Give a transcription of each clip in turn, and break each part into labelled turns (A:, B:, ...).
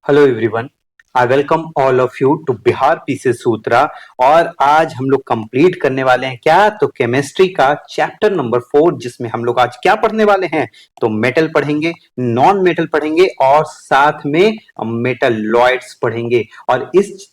A: Hello everyone. I welcome all of you to Bihar PC Sutra. और आज हम लोग कंप्लीट करने वाले हैं क्या, तो केमिस्ट्री का चैप्टर नंबर 4, जिसमें हम लोग आज क्या पढ़ने वाले हैं, तो मेटल पढ़ेंगे, नॉन मेटल पढ़ेंगे और साथ में मेटलॉइड्स पढ़ेंगे। और इस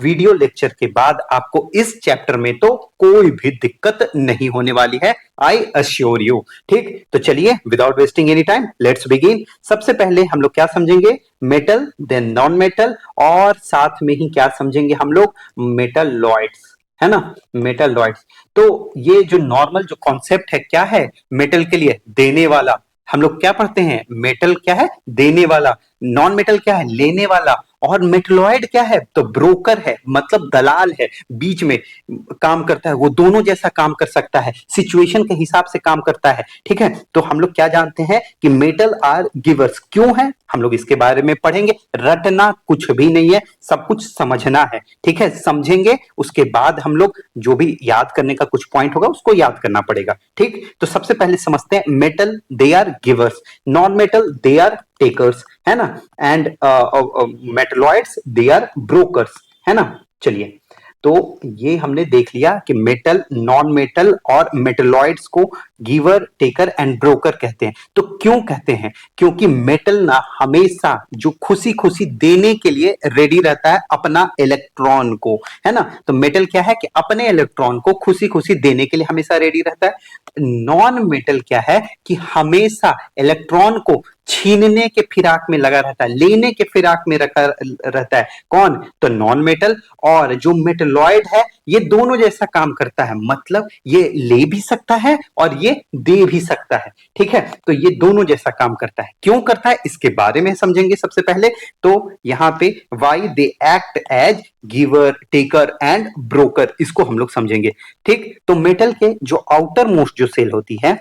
A: वीडियो लेक्चर के बाद आपको इस चैप्टर में तो कोई भी दिक्कत नहीं होने वाली है, आई अश्योर यू। ठीक, तो चलिए without wasting any time let's begin. सबसे पहले हम लोग क्या समझेंगे, मेटल, देन नॉन मेटल, और साथ में ही क्या समझेंगे हम लोग, मेटलॉइड्स, है ना, मेटलॉइड्स। तो ये जो नॉर्मल जो कॉन्सेप्ट है क्या है, मेटल के लिए देने वाला। हम लोग क्या पढ़ते हैं, मेटल क्या है, देने वाला, नॉन मेटल क्या है, लेने वाला, और मेटलॉइड क्या है, तो ब्रोकर है, मतलब दलाल है, बीच में काम करता है, वो दोनों जैसा काम कर सकता है, सिचुएशन के हिसाब से काम करता है। ठीक है, तो हम लोग क्या जानते हैं कि मेटल आर गिवर्स क्यों है, हम लोग इसके बारे में पढ़ेंगे। रटना कुछ भी नहीं है, सब कुछ समझना है। ठीक है, समझेंगे उसके बाद हम लोग जो भी याद करने का कुछ पॉइंट होगा उसको याद करना पड़ेगा। ठीक, तो सबसे पहले समझते हैं, metal they are givers, non metal they are takers, है ना, and metalloids they are brokers, है ना। चलिए, तो ये हमने देख लिया कि मेटल, नॉन मेटल और मेटलॉइड्स को गिवर, टेकर एंड ब्रोकर कहते हैं। तो क्यों कहते हैं, क्योंकि मेटल ना हमेशा जो खुशी खुशी देने के लिए रेडी रहता है अपना इलेक्ट्रॉन को, है ना। तो मेटल क्या है कि अपने इलेक्ट्रॉन को खुशी खुशी देने के लिए हमेशा रेडी रहता है। नॉन मेटल क्या है कि हमेशा इलेक्ट्रॉन को छीनने के फिराक में लगा रहता है, लेने के फिराक में रखा रहता है। कौन, तो नॉन मेटल। और जो मेटलॉइड है ये दोनों जैसा काम करता है, मतलब ये ले भी सकता है और ये दे भी सकता है। ठीक है, तो ये दोनों जैसा काम करता है। क्यों करता है इसके बारे में समझेंगे सबसे पहले। तो यहां पे why they act as giver, taker and broker, इसको हम लोग समझेंगे। ठीक, तो मेटल के जो आउटर मोस्ट जो सेल होती है,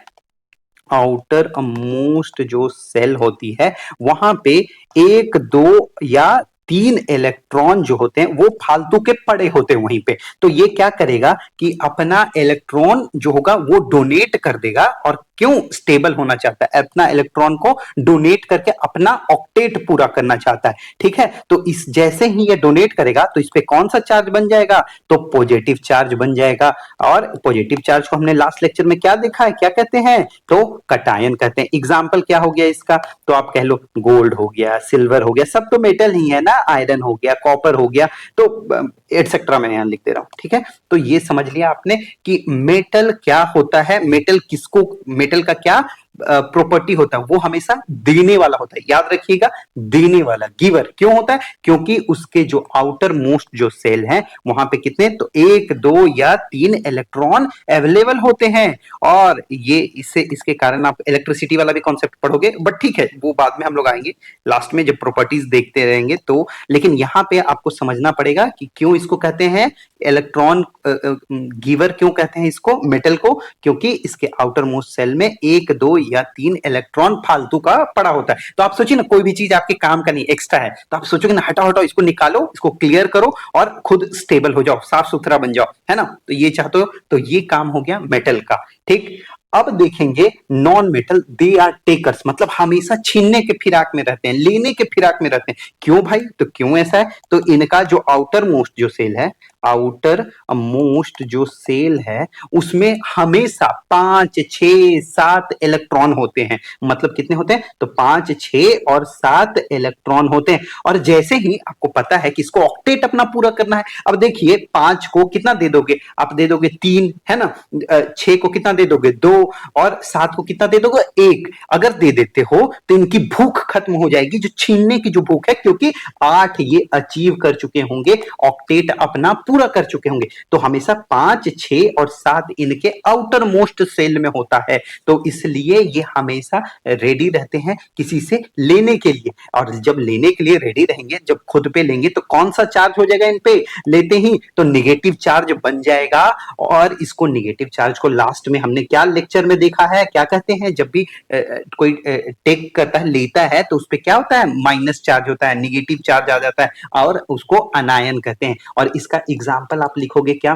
A: आउटर मोस्ट जो सेल होती है, वहां पे एक, दो या तीन इलेक्ट्रॉन जो होते हैं वो फालतू के पड़े होते हैं वहीं पे। तो ये क्या करेगा कि अपना इलेक्ट्रॉन जो होगा वो डोनेट कर देगा। और क्यों, स्टेबल होना चाहता है, अपना इलेक्ट्रॉन को डोनेट करके अपना ऑक्टेट पूरा करना चाहता है। ठीक है, तो इस जैसे ही ये डोनेट करेगा तो इस पे कौन सा चार्ज बन जाएगा, तो पॉजिटिव चार्ज बन जाएगा। और पॉजिटिव चार्ज को हमने लास्ट लेक्चर में क्या देखा है, क्या कहते हैं, तो कटायन कहते हैं। एग्जाम्पल क्या हो गया इसका, तो आप कह लो गोल्ड हो गया, सिल्वर हो गया, सब तो मेटल ही है ना, आयरन हो गया, कॉपर हो गया, तो एटसेट्रा मैं यहां लिख दे रहा हूं। ठीक है, तो ये समझ लिया आपने कि मेटल क्या होता है, मेटल किसको, मेटल का क्या प्रॉपर्टी होता है, वो हमेशा देने वाला होता है। याद रखिएगा, देने वाला, गिवर क्यों होता है, क्योंकि उसके जो आउटर मोस्ट जो सेल हैं वहां पे कितने, तो एक, दो या तीन इलेक्ट्रॉन अवेलेबल होते हैं। और ये इससे इसके कारण आप इलेक्ट्रिसिटी वाला भी कॉन्सेप्ट पढ़ोगे, बट ठीक है वो बाद में हम लोग आएंगे लास्ट में जब प्रॉपर्टीज देखते रहेंगे तो। लेकिन यहां पे आपको समझना पड़ेगा कि क्यों इसको कहते हैं इलेक्ट्रॉन गिवर, क्यों कहते हैं इसको मेटल को, क्योंकि इसके आउटर मोस्ट सेल में एक, दो या तीन इलेक्ट्रॉन फालतू का पड़ा होता है। तो आप सोचिए ना, कोई भी चीज आपके काम का नहीं, एक्स्ट्रा है, तो आप सोचोगे ना, हटाओ हटाओ इसको, निकालो इसको, क्लियर करो और खुद स्टेबल हो जाओ, साफ सुथरा बन जाओ, है ना। तो ये चाहते हो, तो ये काम हो गया मेटल का। ठीक, अब देखेंगे non metal, they are takers, मतलब हमेशा छीनने के फिराक में रहते हैं, लेने के फिराक में रहते हैं। क्यों भाई, तो क्यों ऐसा है, तो इनका जो आउटर मोस्ट जो सेल है, आउटर मोस्ट जो सेल है उसमें हमेशा 5, 6, 7 इलेक्ट्रॉन होते हैं। मतलब कितने होते हैं, तो 5, 6 और 7 इलेक्ट्रॉन होते हैं। और जैसे ही आपको पता है कि इसको ऑक्टेट अपना पूरा करना है, अब देखिए 5 को कितना दे दोगे, आप दे दोगे 3, है ना, 6 को कितना दे दोगे, 2, और 7 को कितना दे दोगे, 1। अगर दे देते हो तो इनकी भूख खत्म हो जाएगी, जो छीनने की जो भूख है, क्योंकि 8 ये अचीव कर चुके होंगे, ऑक्टेट अपना पूरा कर चुके होंगे। तो हमेशा 5, 6 और 7 इनके आउटर मोस्ट सेल में होता है। तो इसलिए ये हमेशा रेडी रहते हैं किसी से लेने के लिए। और जब लेने के लिए रेडी रहेंगे, जब खुद पे लेंगे तो कौन सा चार्ज हो जाएगा इन पे लेते ही, तो निगेटिव चार्ज बन जाएगा। और इसको निगेटिव चार्ज को लास्ट में हमने क्या लेक्चर में देखा है, क्या कहते हैं, जब भी कोई टेक करता है, लेता है, तो उस पर क्या होता है, माइनस चार्ज होता है, निगेटिव चार्ज आ जाता है और उसको अनायन कहते हैं। और इसका एग्जाम्पल आप लिखोगे क्या,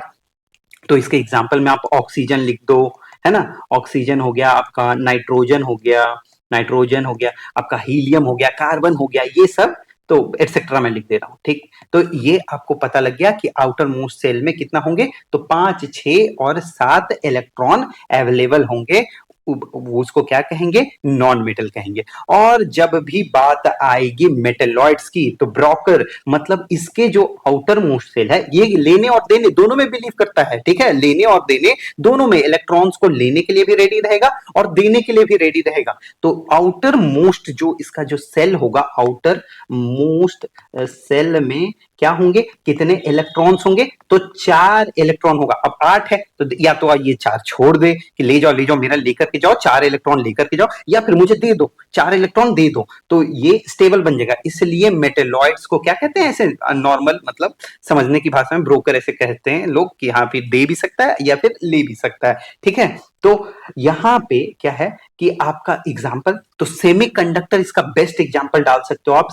A: तो इसके एग्जाम्पल में आप ऑक्सीजन लिख दो, है ना, ऑक्सीजन हो गया आपका, नाइट्रोजन हो गया, नाइट्रोजन हो गया आपका, हीलियम हो गया, कार्बन हो गया, ये सब तो एटसेट्रा मैं लिख दे रहा हूं, ठीक। तो ये आपको पता लग गया कि आउटर मोस्ट सेल में कितना होंगे, तो 5, 6 और 7 इलेक्ट्रॉन अवेलेबल होंगे। उसको क्या कहेंगे, नॉन मेटल कहेंगे। और जब भी बात आएगी मेटेलॉइड्स की, तो ब्रोकर मतलब इसके जो आउटर मोस्ट सेल है, ये लेने और देने दोनों में बिलीव करता है, ठीक है, लेने और देने दोनों में, इलेक्ट्रॉन्स को लेने के लिए भी रेडी रहेगा और देने के लिए भी रेडी रहेगा। तो आउटर मोस्ट जो इसका जो सेल होगा, आउटर मोस्ट सेल में क्या होंगे, कितने इलेक्ट्रॉन्स होंगे, तो 4 इलेक्ट्रॉन होगा। अब 8 है तो या तो ये 4 छोड़ दे कि ले जाओ मेरा लेकर के जाओ, 4 इलेक्ट्रॉन लेकर के जाओ, या फिर मुझे दे दो 4 इलेक्ट्रॉन दे दो, तो ये स्टेबल बन जाएगा। इसलिए मेटेलॉइड्स को क्या कहते हैं, ऐसे नॉर्मल मतलब समझने की भाषा में ब्रोकर ऐसे कहते हैं लोग कि हाँ फिर दे भी सकता है या फिर ले भी सकता है, ठीक है। तो यहां पे क्या है कि आपका एग्जाम्पल, तो सेमीकंडक्टर इसका बेस्ट एग्जाम्पल डाल सकते हो आप।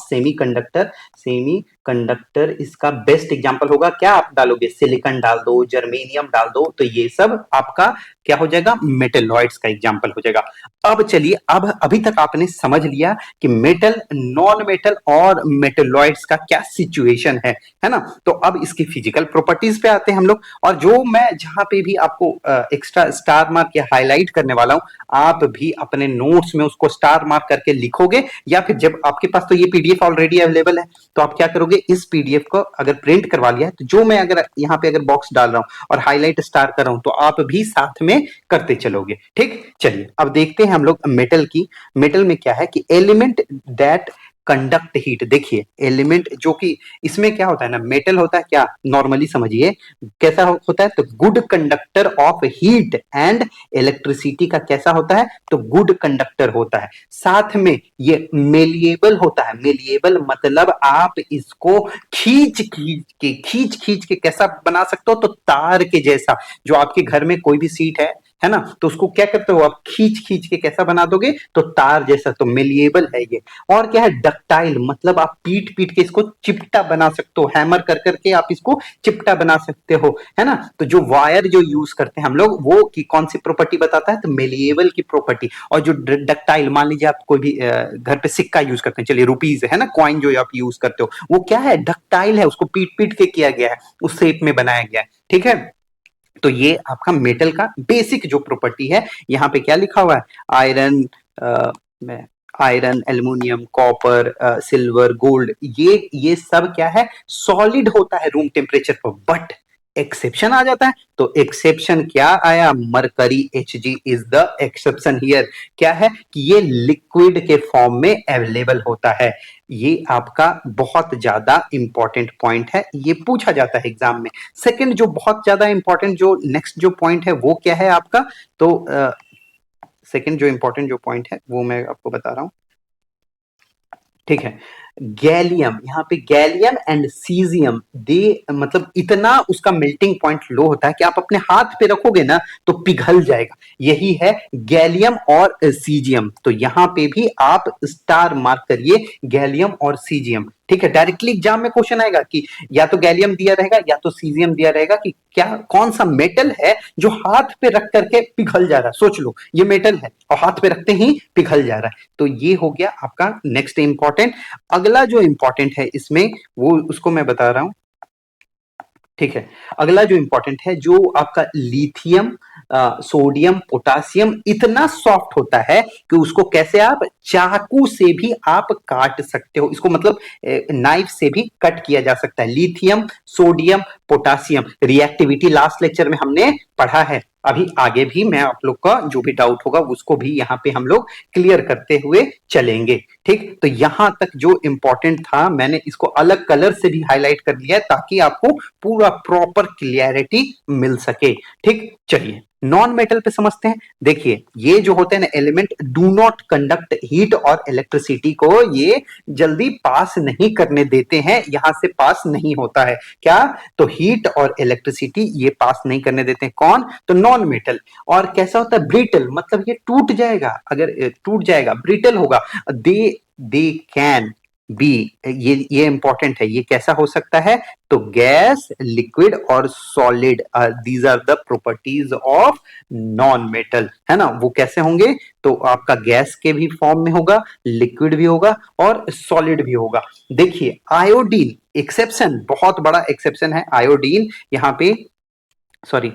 A: सेमीकंडक्टर इसका बेस्ट एग्जाम्पल होगा। क्या आप डालोगे, सिलिकॉन डाल दो, जर्मेनियम डाल दो, तो ये सब आपका क्या हो जाएगा, मेटेलॉइड्स का एग्जाम्पल हो जाएगा। अब चलिए, अब अभी तक आपने समझ लिया कि मेटल, नॉन मेटल और मेटेलॉइड्स का क्या सिचुएशन है ना। तो अब इसकी फिजिकल प्रॉपर्टीज पे आते हैं हम लोग। और जो मैं जहां पे भी आपको एक्स्ट्रा स्टार मार्क या हाईलाइट करने वाला हूं, आप भी अपने नोट्स में उसको स्टार मार्क करके लिखोगे, या फिर जब आपके पास तो ये पीडीएफ ऑलरेडी अवेलेबल है, तो आप क्या करोगे, इस पीडीएफ को अगर प्रिंट करवा लिया है, तो जो मैं अगर यहाँ पे अगर बॉक्स डाल रहा हूं और हाईलाइट स्टार कर रहा हूं, तो आप भी साथ में करते चलोगे, ठीक। चलिए अब देखते हैं हम लोग मेटल की। मेटल में क्या है कि एलिमेंट दैट कंडक्ट हीट। देखिए एलिमेंट जो कि इसमें क्या होता है ना, मेटल होता है क्या, नॉर्मली समझिए कैसा होता है, तो good conductor of heat and electricity का कैसा होता है, तो गुड कंडक्टर होता है। साथ में ये मेलिएबल होता है। मेलिएबल मतलब आप इसको खींच के कैसा बना सकते हो, तो तार के जैसा। जो आपके घर में कोई भी सीट है ना, तो उसको क्या करते हो आप, खींच के कैसा बना दोगे, तो तार जैसा। तो मेलिएबल है ये। और क्या है, डक्टाइल मतलब आप पीट के इसको चिपटा बना सकते हो, हैमर कर करके आप इसको चिपटा बना सकते हो, है ना। तो जो वायर जो यूज करते हैं हम लोग, वो की कौन सी प्रॉपर्टी बताता है, तो मेलिएबल की प्रॉपर्टी। और जो डक्टाइल, मान लीजिए आप कोई भी घर पे सिक्का यूज करते हैं, चलिए रुपीज है ना, कॉइन जो आप यूज करते हो, वो क्या है, डक्टाइल है, उसको पीट के किया गया है, उस शेप में बनाया गया है, ठीक है। तो ये आपका मेटल का बेसिक जो प्रॉपर्टी है। यहाँ पे क्या लिखा हुआ है, iron, iron, aluminium, copper, silver, gold, ये सब क्या है, सॉलिड होता है रूम टेम्परेचर पर। बट एक्सेप्शन आ जाता है, तो एक्सेप्शन क्या आया, mercury Hg is the exception here. क्या है कि ये लिक्विड के फॉर्म में अवेलेबल होता है। ये आपका बहुत ज्यादा इंपॉर्टेंट पॉइंट है, ये पूछा जाता है एग्जाम में। सेकंड जो बहुत ज्यादा इंपॉर्टेंट जो नेक्स्ट जो पॉइंट है, वो क्या है आपका, तो सेकंड जो इंपॉर्टेंट जो पॉइंट है वो मैं आपको बता रहा हूं, ठीक है। गैलियम, यहाँ पे गैलियम एंड सीजियम, दे मतलब इतना उसका मेल्टिंग पॉइंट लो होता है कि आप अपने हाथ पे रखोगे ना तो पिघल जाएगा। यही है गैलियम और सीजियम। तो यहाँ पे भी आप स्टार मार्क करिए, गैलियम और सीजियम, ठीक है। डायरेक्टली एग्जाम में क्वेश्चन आएगा कि या तो गैलियम दिया रहेगा या तो सीजियम दिया रहेगा, कि क्या कौन सा मेटल है जो हाथ पे रख करके पिघल जा रहा है। सोच लो ये मेटल है और हाथ पे रखते ही पिघल जा रहा है। तो ये हो गया आपका नेक्स्ट इंपॉर्टेंट। अगला जो इंपॉर्टेंट है इसमें, वो उसको मैं बता रहा हूं, ठीक है। अगला जो इंपॉर्टेंट है, जो आपका लिथियम, सोडियम, पोटासियम इतना सॉफ्ट होता है कि उसको कैसे आप चाकू से भी आप काट सकते हो, इसको मतलब नाइफ से भी कट किया जा सकता है। Lithium, sodium, potassium, reactivity last lecture में हमने पढ़ा है। अभी आगे भी मैं आप लोग का जो भी डाउट होगा उसको भी यहाँ पे हम लोग क्लियर करते हुए चलेंगे, ठीक। तो यहां तक जो इंपॉर्टेंट था मैंने इसको अलग कलर से भी हाईलाइट कर लिया है, ताकि आपको पूरा प्रॉपर क्लियरिटी मिल सके, ठीक। चलिए नॉन मेटल पे समझते हैं। देखिए ये जो होते हैं ना element, do not conduct heat और इलेक्ट्रिसिटी को ये जल्दी पास नहीं करने देते हैं, यहां से पास नहीं होता है। क्या, तो हीट और इलेक्ट्रिसिटी ये पास नहीं करने देते हैं। कौन, तो नॉन मेटल। और कैसा होता है, ब्रिटल, मतलब ये टूट जाएगा, अगर टूट जाएगा ब्रिटल होगा। दे दे कैन बी, ये इंपॉर्टेंट है, ये कैसा हो सकता है? तो गैस, लिक्विड और solid, these are the properties of non metal, है ना। वो कैसे होंगे? तो आपका गैस के भी फॉर्म में होगा, लिक्विड भी होगा और सॉलिड भी होगा। देखिए आयोडीन एक्सेप्शन, बहुत बड़ा एक्सेप्शन है आयोडीन यहाँ पे, सॉरी,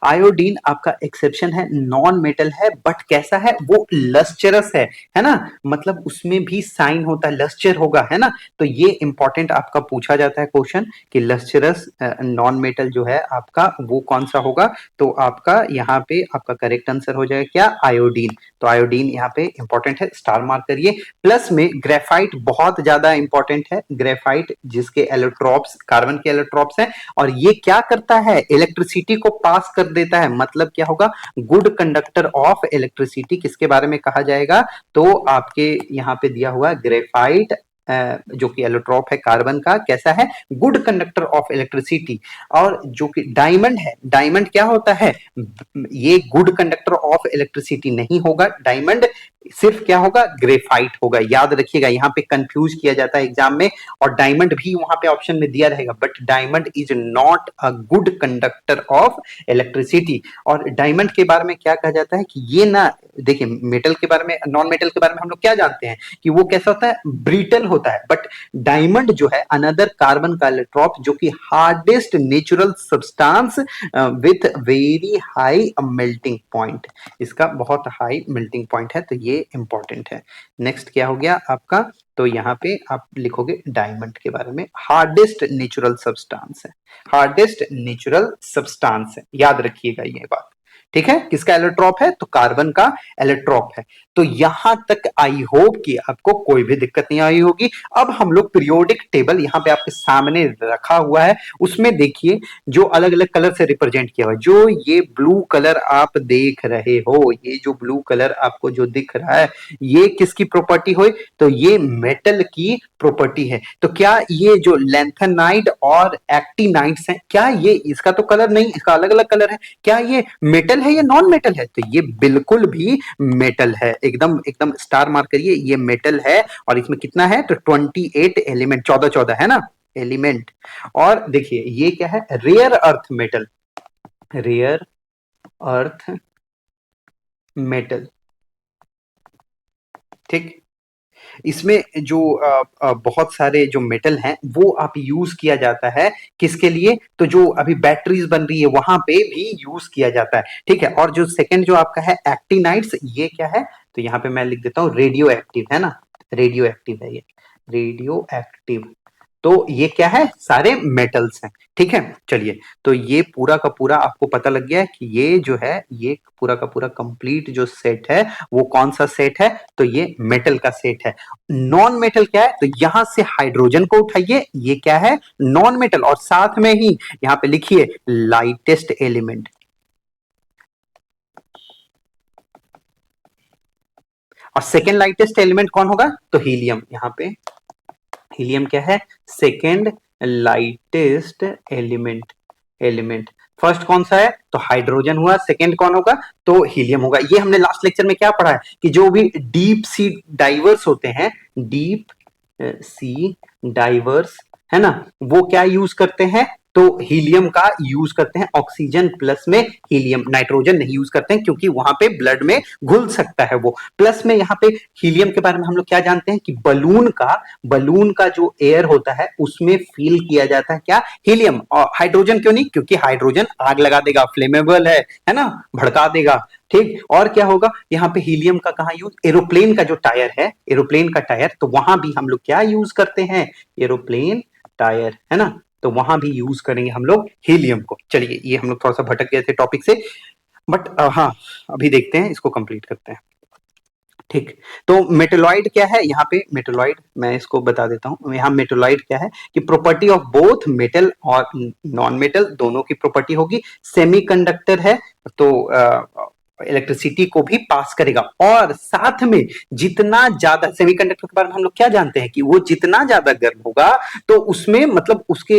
A: आयोडीन आपका एक्सेप्शन है, नॉन मेटल है, बट कैसा है? वो लस्चरस है ना, मतलब उसमें भी साइन होता है, लस्चर होगा, है ना। तो ये इंपॉर्टेंट आपका पूछा जाता है क्वेश्चन कि लस्चरस नॉन मेटल जो है आपका वो कौन सा होगा? तो आपका यहाँ पे आपका करेक्ट आंसर हो जाएगा क्या? आयोडीन। तो आयोडीन यहाँ पे इंपॉर्टेंट है, स्टार मार्क करिए। प्लस में ग्रेफाइट बहुत ज्यादा इंपॉर्टेंट है, ग्रेफाइट जिसके एलोट्रॉप्स कार्बन के एलोट्रॉप्स हैं, और ये क्या करता है? इलेक्ट्रिसिटी को पास कर देता है, मतलब क्या होगा? गुड कंडक्टर ऑफ इलेक्ट्रिसिटी किसके बारे में कहा जाएगा? तो आपके यहाँ पे दिया हुआ ग्रेफाइट जो कि एलोट्रॉप है कार्बन का, कैसा है? Good conductor of electricity. और जो कि डायमंड है, डायमंड क्या होता है? ये गुड कंडक्टर ऑफ इलेक्ट्रिसिटी नहीं होगा डायमंड, सिर्फ क्या होगा? ग्रेफाइट होगा। याद रखिएगा, यहाँ पे कंफ्यूज किया जाता है एग्जाम में, और डायमंड भी वहां पे ऑप्शन में दिया रहेगा, but diamond is not a good conductor of electricity. और डायमंड के बारे में क्या कहा जाता है कि ये ना, देखिए मेटल के बारे में, नॉन मेटल के बारे में हम लोग क्या जानते हैं कि वो कैसा होता है? ब्रिटल होता है, बट डायमंड जो है अनदर कार्बन का इलेक्ट्रॉप जो कि hardest natural substance with very high melting point, इसका बहुत हाई मेल्टिंग पॉइंट है, तो ये इंपॉर्टेंट है। नेक्स्ट क्या हो गया आपका? तो यहाँ पे आप लिखोगे डायमंड के बारे में, हार्डेस्ट नेचुरल सब्सटेंस है, हार्डेस्ट नेचुरल सब्सटेंस है, याद रखिएगा ये बात। ठीक है, किसका इलेक्ट्रॉप है? तो कार्बन का इलेक्ट्रॉप है। तो यहां तक आई होप कि आपको कोई भी दिक्कत नहीं आई होगी। अब हम लोग पीरियोडिक टेबल यहाँ पे आपके सामने रखा हुआ है, उसमें देखिए जो अलग अलग कलर से रिप्रेजेंट किया हुआ है। जो ये ब्लू कलर आप देख रहे हो, ये जो ब्लू कलर आपको जो दिख रहा है, ये किसकी प्रॉपर्टी हो? तो ये मेटल की प्रॉपर्टी है। तो क्या ये जो लैंथेनाइड और एक्टिनाइड्स हैं, क्या ये, इसका तो कलर नहीं, इसका अलग अलग कलर है, क्या ये मेटल है या नॉन मेटल है? तो ये बिल्कुल भी मेटल है, एकदम एकदम स्टार मार्क करिए, ये मेटल है। और इसमें कितना है? तो 28 एलिमेंट, 14 है ना एलिमेंट। और देखिए ये क्या है? Rare earth metal, rare earth metal, ठीक। इसमें जो बहुत सारे जो मेटल हैं वो आप यूज किया जाता है, किसके लिए? तो जो अभी बैटरीज बन रही है वहां पे भी यूज किया जाता है, ठीक है। और जो सेकंड जो आपका है एक्टिनाइड्स, ये क्या है? तो यहाँ पे मैं लिख देता हूँ रेडियो एक्टिव, है ना, रेडियो एक्टिव है ये, रेडियो एक्टिव। तो ये क्या है? सारे मेटल्स हैं, ठीक है। चलिए, तो ये पूरा का पूरा आपको पता लग गया है कि ये जो है, ये पूरा का पूरा कंप्लीट जो सेट है वो कौन सा सेट है? तो ये मेटल का सेट है। नॉन मेटल क्या है? तो यहां से हाइड्रोजन को उठाइए, ये क्या है? Non metal. और साथ में ही यहां पे लिखिए लाइटेस्ट एलिमेंट। और सेकेंड लाइटेस्ट एलिमेंट कौन होगा? तो हीलियम। यहाँ पे हीलियम क्या है? Second lightest element, element. First कौन सा है? तो हाइड्रोजन हुआ, सेकेंड कौन होगा? तो हीलियम होगा। ये हमने लास्ट लेक्चर में क्या पढ़ा है कि जो भी डीप सी डाइवर्स होते हैं, डीप सी डाइवर्स, है ना, वो क्या यूज करते हैं? तो हीलियम का यूज करते हैं, ऑक्सीजन प्लस में हीलियम, नाइट्रोजन नहीं यूज करते हैं क्योंकि वहां पे ब्लड में घुल सकता है वो। प्लस में यहाँ पे हीलियम के बारे में हम लोग क्या जानते हैं कि बलून का जो एयर होता है उसमें फील किया जाता है क्या? हीलियम। और हाइड्रोजन क्यों नहीं? क्योंकि हाइड्रोजन आग लगा देगा, फ्लेमेबल है ना, भड़का देगा, ठीक। और क्या होगा यहाँ पे? हीलियम का कहाँ यूज? एरोप्लेन का जो टायर है, एरोप्लेन का टायर, तो वहां भी हम लोग क्या यूज करते हैं? एरोप्लेन टायर, है ना, तो वहां भी यूज करेंगे हम लोग हीलियम को। चलिए, ये हम लोग थोड़ा सा भटक गए थे टॉपिक से, बट हाँ, अभी देखते हैं, इसको कंप्लीट करते हैं, ठीक। तो मेटेलॉइड क्या है? यहाँ पे मेटेलॉइड मैं इसको बता देता हूँ। यहाँ मेटेलॉइड क्या है कि प्रॉपर्टी ऑफ बोथ मेटल और नॉन मेटल दोनों की प्रॉपर्टी होगी। सेमीकंडक्टर है, तो इलेक्ट्रिसिटी को भी पास करेगा। और साथ में जितना ज्यादा सेमीकंडक्टर के बारे में हम लोग क्या जानते हैं कि वो जितना ज्यादा गर्म होगा तो उसमें मतलब उसके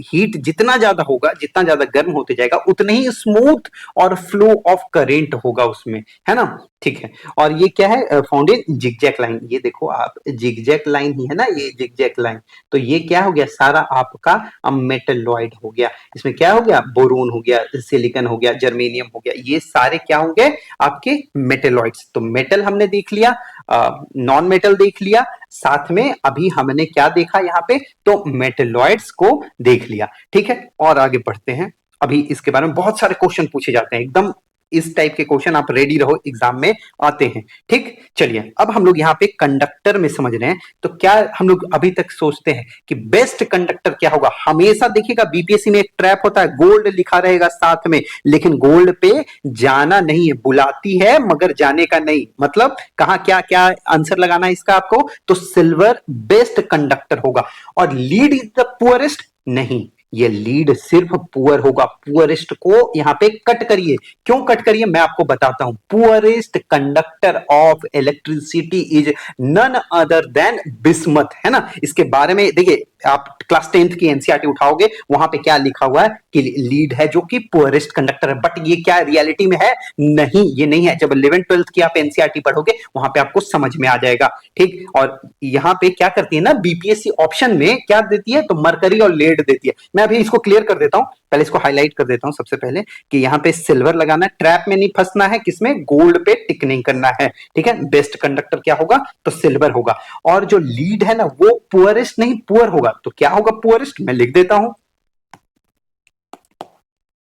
A: हीट जितना ज्यादा होगा, जितना ज्यादा गर्म होते जाएगा उतने ही स्मूथ और फ्लो ऑफ करेंट होगा उसमें, है ना। ठीक है, और ये क्या है, फाउंड इन जिगजैग लाइन। ये देखो आप, जिगजैग लाइन ही है ना, ये जिगजैग लाइन। तो ये क्या हो गया, सारा आपका मेटलॉइड हो गया। इसमें क्या हो गया, बोरोन हो गया, सिलिकॉन हो गया, जर्मेनियम हो गया, ये सारे क्या होंगे आपके मेटलॉइड्स। तो मेटल हमने देख लिया, नॉन मेटल देख लिया, साथ में अभी हमने क्या देखा यहाँ पे, तो मेटलॉइड्स को देख लिया। ठीक है, और आगे बढ़ते हैं। अभी इसके बारे में बहुत सारे क्वेश्चन पूछे जाते हैं, एकदम इस टाइप के क्वेश्चन आप रेडी रहो, एग्जाम में आते हैं। ठीक, चलिए अब हम लोग यहाँ पे कंडक्टर में समझ रहे हैं। तो क्या हम लोग अभी तक सोचते हैं कि बेस्ट कंडक्टर क्या होगा। हमेशा देखिएगा बीपीएससी में एक ट्रैप होता है, गोल्ड लिखा रहेगा साथ में, लेकिन गोल्ड पे जाना नहीं है, बुलाती है मगर जाने का नहीं। मतलब कहा क्या क्या आंसर लगाना है इसका आपको, तो सिल्वर बेस्ट कंडक्टर होगा। और लीड इज द पुअरेस्ट, नहीं, ये लीड सिर्फ पुअर होगा। पुअरेस्ट को यहां पे कट करिए, क्यों कट करिए मैं आपको बताता हूं। Poorest conductor of electricity is none other than bismuth, है ना। इसके बारे में देखिए, आप क्लास 10th की एनसीईआरटी उठाओगे, वहां पे क्या लिखा हुआ है कि लीड है जो कि पुअरेस्ट कंडक्टर है। बट ये क्या रियलिटी में है, नहीं, ये नहीं है। जब 11th 12th की आप एनसीईआरटी पढ़ोगे वहां पे आपको समझ में आ जाएगा। ठीक, और यहां पे क्या करती है ना बीपीएससी, ऑप्शन में क्या देती है, तो मरकरी और लेड देती है। मैं अभी इसको क्लियर कर देता हूं, पहले इसको हाईलाइट कर देता हूं सबसे पहले, कि यहां पे सिल्वर लगाना है, ट्रैप में नहीं फंसना है, किसमें, गोल्ड पे टिक नहीं करना है। ठीक है, बेस्ट कंडक्टर क्या होगा, तो सिल्वर होगा। और जो लीड है ना वो पुअरेस्ट नहीं, पुअर होगा। तो क्या होगा पुअरेस्ट, मैं लिख देता हूं।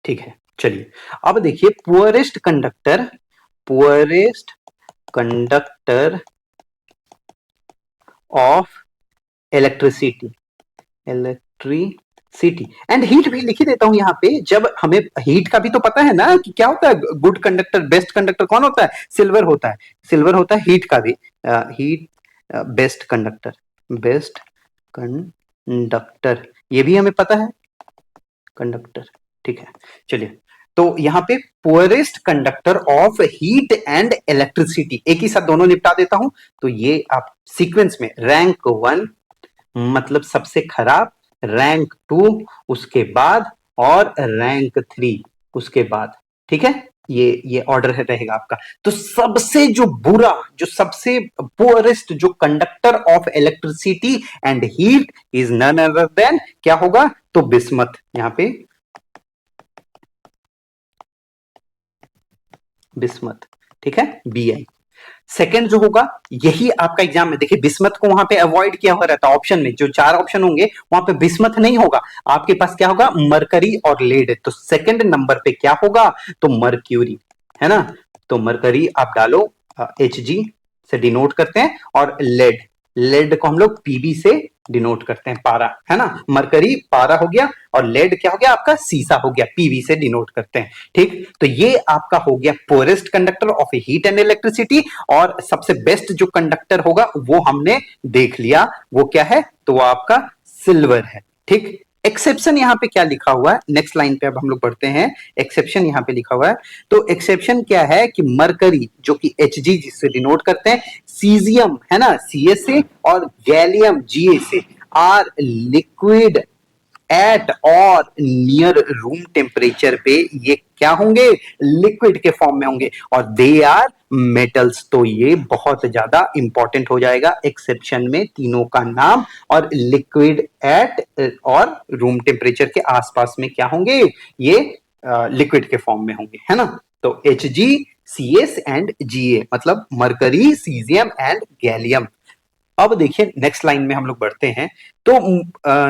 A: ठीक है, चलिए अब देखिए, poorest conductor, poorest conductor of electricity, electricity and heat भी लिख ही देता हूं यहां पे। जब हमें हीट का भी तो पता है ना कि क्या होता है, गुड कंडक्टर, बेस्ट कंडक्टर कौन होता है, सिल्वर होता है। सिल्वर होता है हीट का भी, heat best conductor, best conductor, ये भी हमें पता है कंडक्टर। ठीक है, चलिए तो यहां पे poorest conductor of heat and electricity, एक ही साथ दोनों निपटा देता हूं। तो ये आप सीक्वेंस में, रैंक 1 मतलब सबसे खराब, रैंक 2 उसके बाद, और रैंक 3 उसके बाद। ठीक है, ये ऑर्डर रहेगा आपका। तो सबसे जो बुरा, जो सबसे पुअरेस्ट जो conductor of electricity and heat is none other than, क्या होगा, तो बिस्मथ, यहां पे बिस्मथ। ठीक है, BI। सेकंड जो होगा, यही आपका एग्जाम में देखिए, बिस्मथ को वहां पे अवॉइड किया हुआ रहता है ऑप्शन में, जो 4 ऑप्शन होंगे वहां पे बिस्मथ नहीं होगा। आपके पास क्या होगा, मरकरी और लेड। तो सेकंड नंबर पे क्या होगा, तो मर्क्यूरी, है ना। तो मरकरी आप डालो, Hg से डिनोट करते हैं, और लेड, लेड को हम लोग पीबी से डिनोट करते हैं, पारा, है ना। मरकरी पारा हो गया, और लेड क्या हो गया आपका, सीसा हो गया, पीवी से डिनोट करते हैं। ठीक, तो ये आपका हो गया poorest conductor of heat and electricity. और सबसे बेस्ट जो कंडक्टर होगा वो हमने देख लिया, वो क्या है, तो वो आपका सिल्वर है। ठीक, एक्सेप्शन यहां पे क्या लिखा हुआ है, नेक्स्ट लाइन पे अब हम लोग बढ़ते हैं। एक्सेप्शन यहां पे लिखा हुआ है, तो एक्सेप्शन क्या है कि मरकरी जो कि Hg जिससे डिनोट करते हैं, सीजियम है ना, Ca से, और गैलियम Ga से, आर लिक्विड एट और नियर रूम टेम्परेचर पे, ये क्या होंगे, लिक्विड के फॉर्म में होंगे, और दे आर मेटल्स। तो ये बहुत ज्यादा इंपॉर्टेंट हो जाएगा एक्सेप्शन में, तीनों का नाम, और लिक्विड एट और रूम टेम्परेचर के आसपास में क्या होंगे, ये लिक्विड के फॉर्म में होंगे, है ना। तो Hg, Cs एंड Ga मतलब मरकरी, सीजियम एंड गैलियम। अब देखिए नेक्स्ट लाइन में हम लोग बढ़ते हैं। तो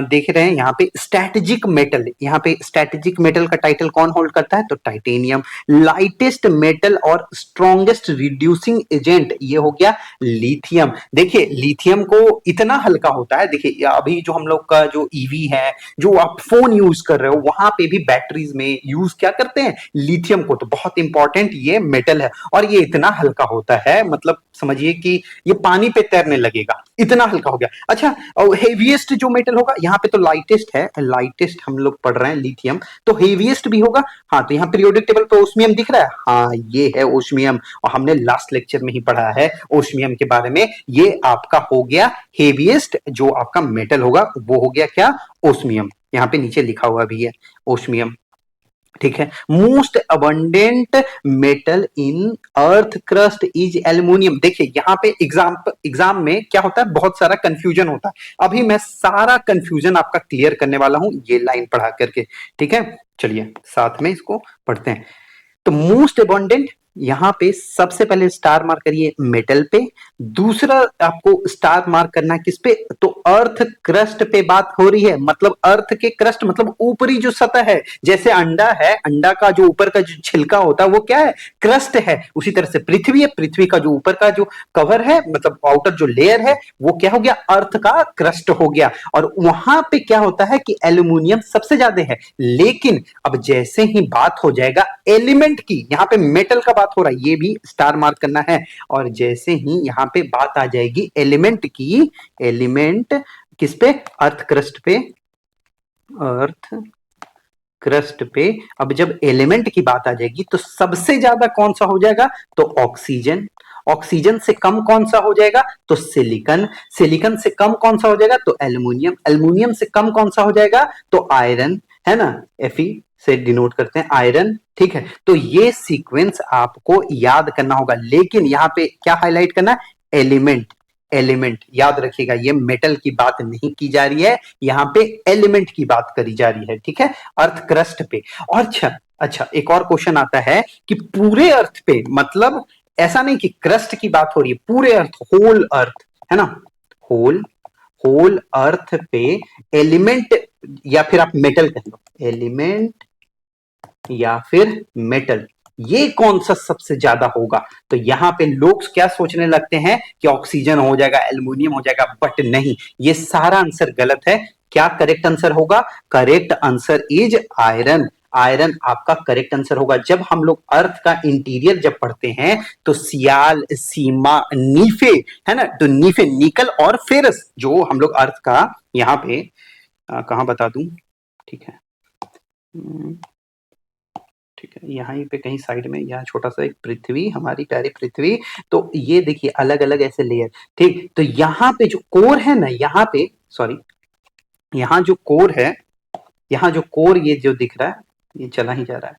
A: देख रहे हैं यहाँ पे स्ट्रैटेजिक मेटल, यहाँ पे स्ट्रैटेजिक मेटल का टाइटल कौन होल्ड करता है, तो टाइटेनियम। लाइटेस्ट मेटल और स्ट्रॉन्गेस्ट रिड्यूसिंग एजेंट, ये हो गया लिथियम। देखिए लिथियम को इतना हल्का होता है, देखिए अभी जो हम लोग का जो ईवी है, जो आप फोन यूज कर रहे हो, वहां पे भी बैटरीज में यूज क्या करते हैं, लिथियम को। तो बहुत इंपॉर्टेंट ये मेटल है, और ये इतना हल्का होता है, मतलब समझिए कि ये पानी पे तैरने लगेगा, इतना हल्का हो गया। अच्छा, और हेवीएस्ट जो मेटल होगा, यहाँ पे तो लाइटेस्ट है, लाइटेस्ट हम लोग पढ़ रहे हैं लिथियम, तो हेवीएस्ट भी होगा। हाँ, तो यहाँ पीरियोडिक टेबल पे ओस्मियम दिख रहा है, हाँ ये है ओस्मियम, और हमने लास्ट लेक्चर में ही पढ़ा है ओस्मियम के बारे में। ये आपका हो गया हेवीएस्ट जो आपका मेटल होगा, वो हो गया क्या, ओस्मियम। यहाँ पे नीचे लिखा हुआ भी है ओस्मियम, ठीक है। Most abundant metal in earth crust is aluminium. देखिए यहाँ पे एग्जाम में क्या होता है, बहुत सारा कंफ्यूजन होता है। अभी मैं सारा कंफ्यूजन आपका क्लियर करने वाला हूं ये लाइन पढ़ा करके, ठीक है। चलिए साथ में इसको पढ़ते हैं। तो मोस्ट अबंडेंट, यहां पे सबसे पहले स्टार मार्क करिए मेटल पे, दूसरा आपको स्टार मार्क करना है किस पे, तो अर्थ क्रस्ट पे बात हो रही है, मतलब अर्थ के क्रस्ट मतलब ऊपरी जो सतह है, जैसे अंडा है, अंडा का जो ऊपर का जो छिलका होता है वो क्या है, क्रस्ट है। उसी तरह से पृथ्वी है, पृथ्वी का जो ऊपर का जो कवर है, मतलब आउटर जो लेयर है, वो क्या हो गया, अर्थ का क्रस्ट हो गया। और वहां पे क्या होता है कि एल्यूमिनियम सबसे ज्यादा है। लेकिन अब जैसे ही बात हो जाएगा एलिमेंट की, यहां पे मेटल का बात हो रहा है, ये भी स्टार मार्क करना है। और जैसे ही यहां पे बात आ जाएगी एलिमेंट की, एलिमेंट किस पे, अर्थ क्रस्ट पे, अर्थ क्रस्ट पे। अब जब एलिमेंट की बात आ जाएगी तो सबसे ज्यादा कौन सा हो जाएगा, तो ऑक्सीजन। ऑक्सीजन से कम कौन सा हो जाएगा, तो सिलिकन। सिलिकन से कम कौन सा हो जाएगा, तो एल्युमिनियम। एल्युमिनियम से कम कौन सा हो जाएगा, तो आयरन, है ना, Fe से डिनोट करते हैं आयरन, ठीक है। तो ये सीक्वेंस आपको याद करना होगा, लेकिन यहां पे क्या हाईलाइट करना है, एलिमेंट। एलिमेंट याद रखिएगा, ये मेटल की बात नहीं की जा रही है, यहाँ पे एलिमेंट की बात करी जा रही है, ठीक है, अर्थ क्रस्ट पे। और अच्छा अच्छा, एक और क्वेश्चन आता है कि पूरे अर्थ पे, मतलब ऐसा नहीं कि क्रस्ट की बात हो रही है, पूरे अर्थ, होल अर्थ, है ना, होल होल अर्थ पे एलिमेंट या फिर आप मेटल कह लो, एलिमेंट या फिर मेटल, ये कौन सा सबसे ज्यादा होगा। तो यहां पे लोग क्या सोचने लगते हैं कि ऑक्सीजन हो जाएगा, एल्युमिनियम हो जाएगा, बट नहीं, ये सारा आंसर गलत है। क्या करेक्ट आंसर होगा, correct answer is iron. Iron आपका करेक्ट आंसर होगा। जब हम लोग अर्थ का इंटीरियर जब पढ़ते हैं तो सियाल, सीमा, नीफे, है ना, तो नीफे, निकल और फेरस, जो हम लोग अर्थ का यहाँ पे कहां बता दूं, ठीक है, ठीक है, यहाँ पे कहीं साइड में, यहाँ छोटा सा एक पृथ्वी, हमारी प्यारी पृथ्वी। तो ये देखिए अलग अलग ऐसे लेयर, ठीक। तो यहाँ पे जो कोर है ना, यहाँ पे सॉरी, यहाँ जो कोर है, यहाँ जो कोर ये जो दिख रहा है, ये चला ही जा रहा है,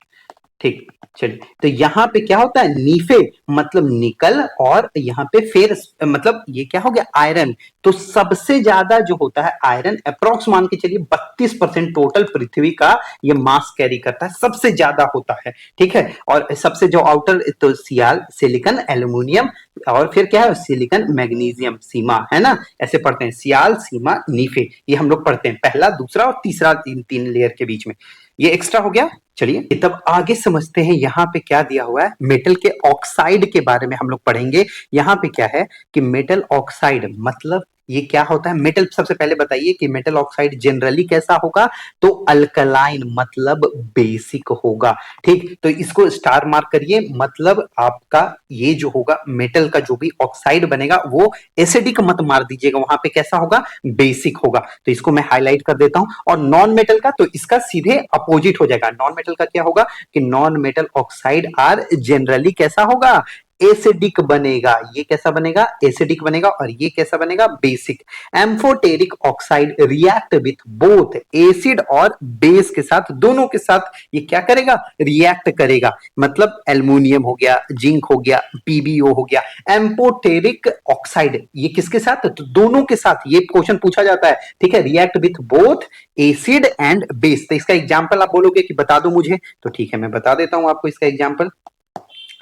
A: ठीक। चलिए, तो यहाँ पे क्या होता है, नीफे मतलब निकल, और यहाँ पे फेरस मतलब ये क्या हो गया, आयरन। तो सबसे ज्यादा जो होता है आयरन, अप्रोक्स मान के चलिए 32% टोटल पृथ्वी का ये मास कैरी करता है, सबसे ज्यादा होता है, ठीक है। और सबसे जो आउटर, तो सियाल, सिलिकन, एल्यूमिनियम, और फिर क्या है, सिलिकन, मैग्नीशियम, सीमा, है ना, ऐसे पढ़ते हैं, सियाल, सीमा, नीफे, ये हम लोग पढ़ते हैं, पहला, दूसरा और तीसरा, तीन तीन लेयर के बीच में। ये एक्स्ट्रा हो गया। चलिए तब आगे समझते हैं यहाँ पे क्या दिया हुआ है, मेटल के ऑक्साइड के बारे में हम लोग पढ़ेंगे। यहाँ पे क्या है कि मेटल ऑक्साइड मतलब ये क्या होता है, मेटल सबसे पहले बताइए कि मेटल ऑक्साइड जनरली कैसा होगा, तो अल्कलाइन मतलब बेसिक होगा, ठीक। तो इसको स्टार मार्क करिए, मतलब आपका ये जो होगा मेटल का जो भी ऑक्साइड बनेगा वो एसिडिक मत मार दीजिएगा, वहां पे कैसा होगा, बेसिक होगा। तो इसको मैं हाईलाइट कर देता हूं। और नॉन मेटल का, तो इसका सीधे अपोजिट हो जाएगा। नॉन मेटल का क्या होगा कि non metal oxide are generally कैसा होगा, एसिडिक बनेगा। ये कैसा बनेगा, एसिडिक बनेगा। और ये कैसा बनेगा, basic. Amphoteric oxide react with both acid और बेस के साथ, दोनों के साथ ये क्या करेगा, रिएक्ट करेगा। मतलब एल्युमिनियम हो गया, जिंक हो गया, पीबीओ हो गया, एम्फोटेरिक ऑक्साइड, ये किसके साथ, तो दोनों के साथ। ये क्वेश्चन पूछा जाता है, ठीक है, react with both acid and base. तो इसका एग्जांपल आप बोलोगे कि बता दो मुझे, तो ठीक है मैं बता देता हूं आपको इसका एग्जांपल,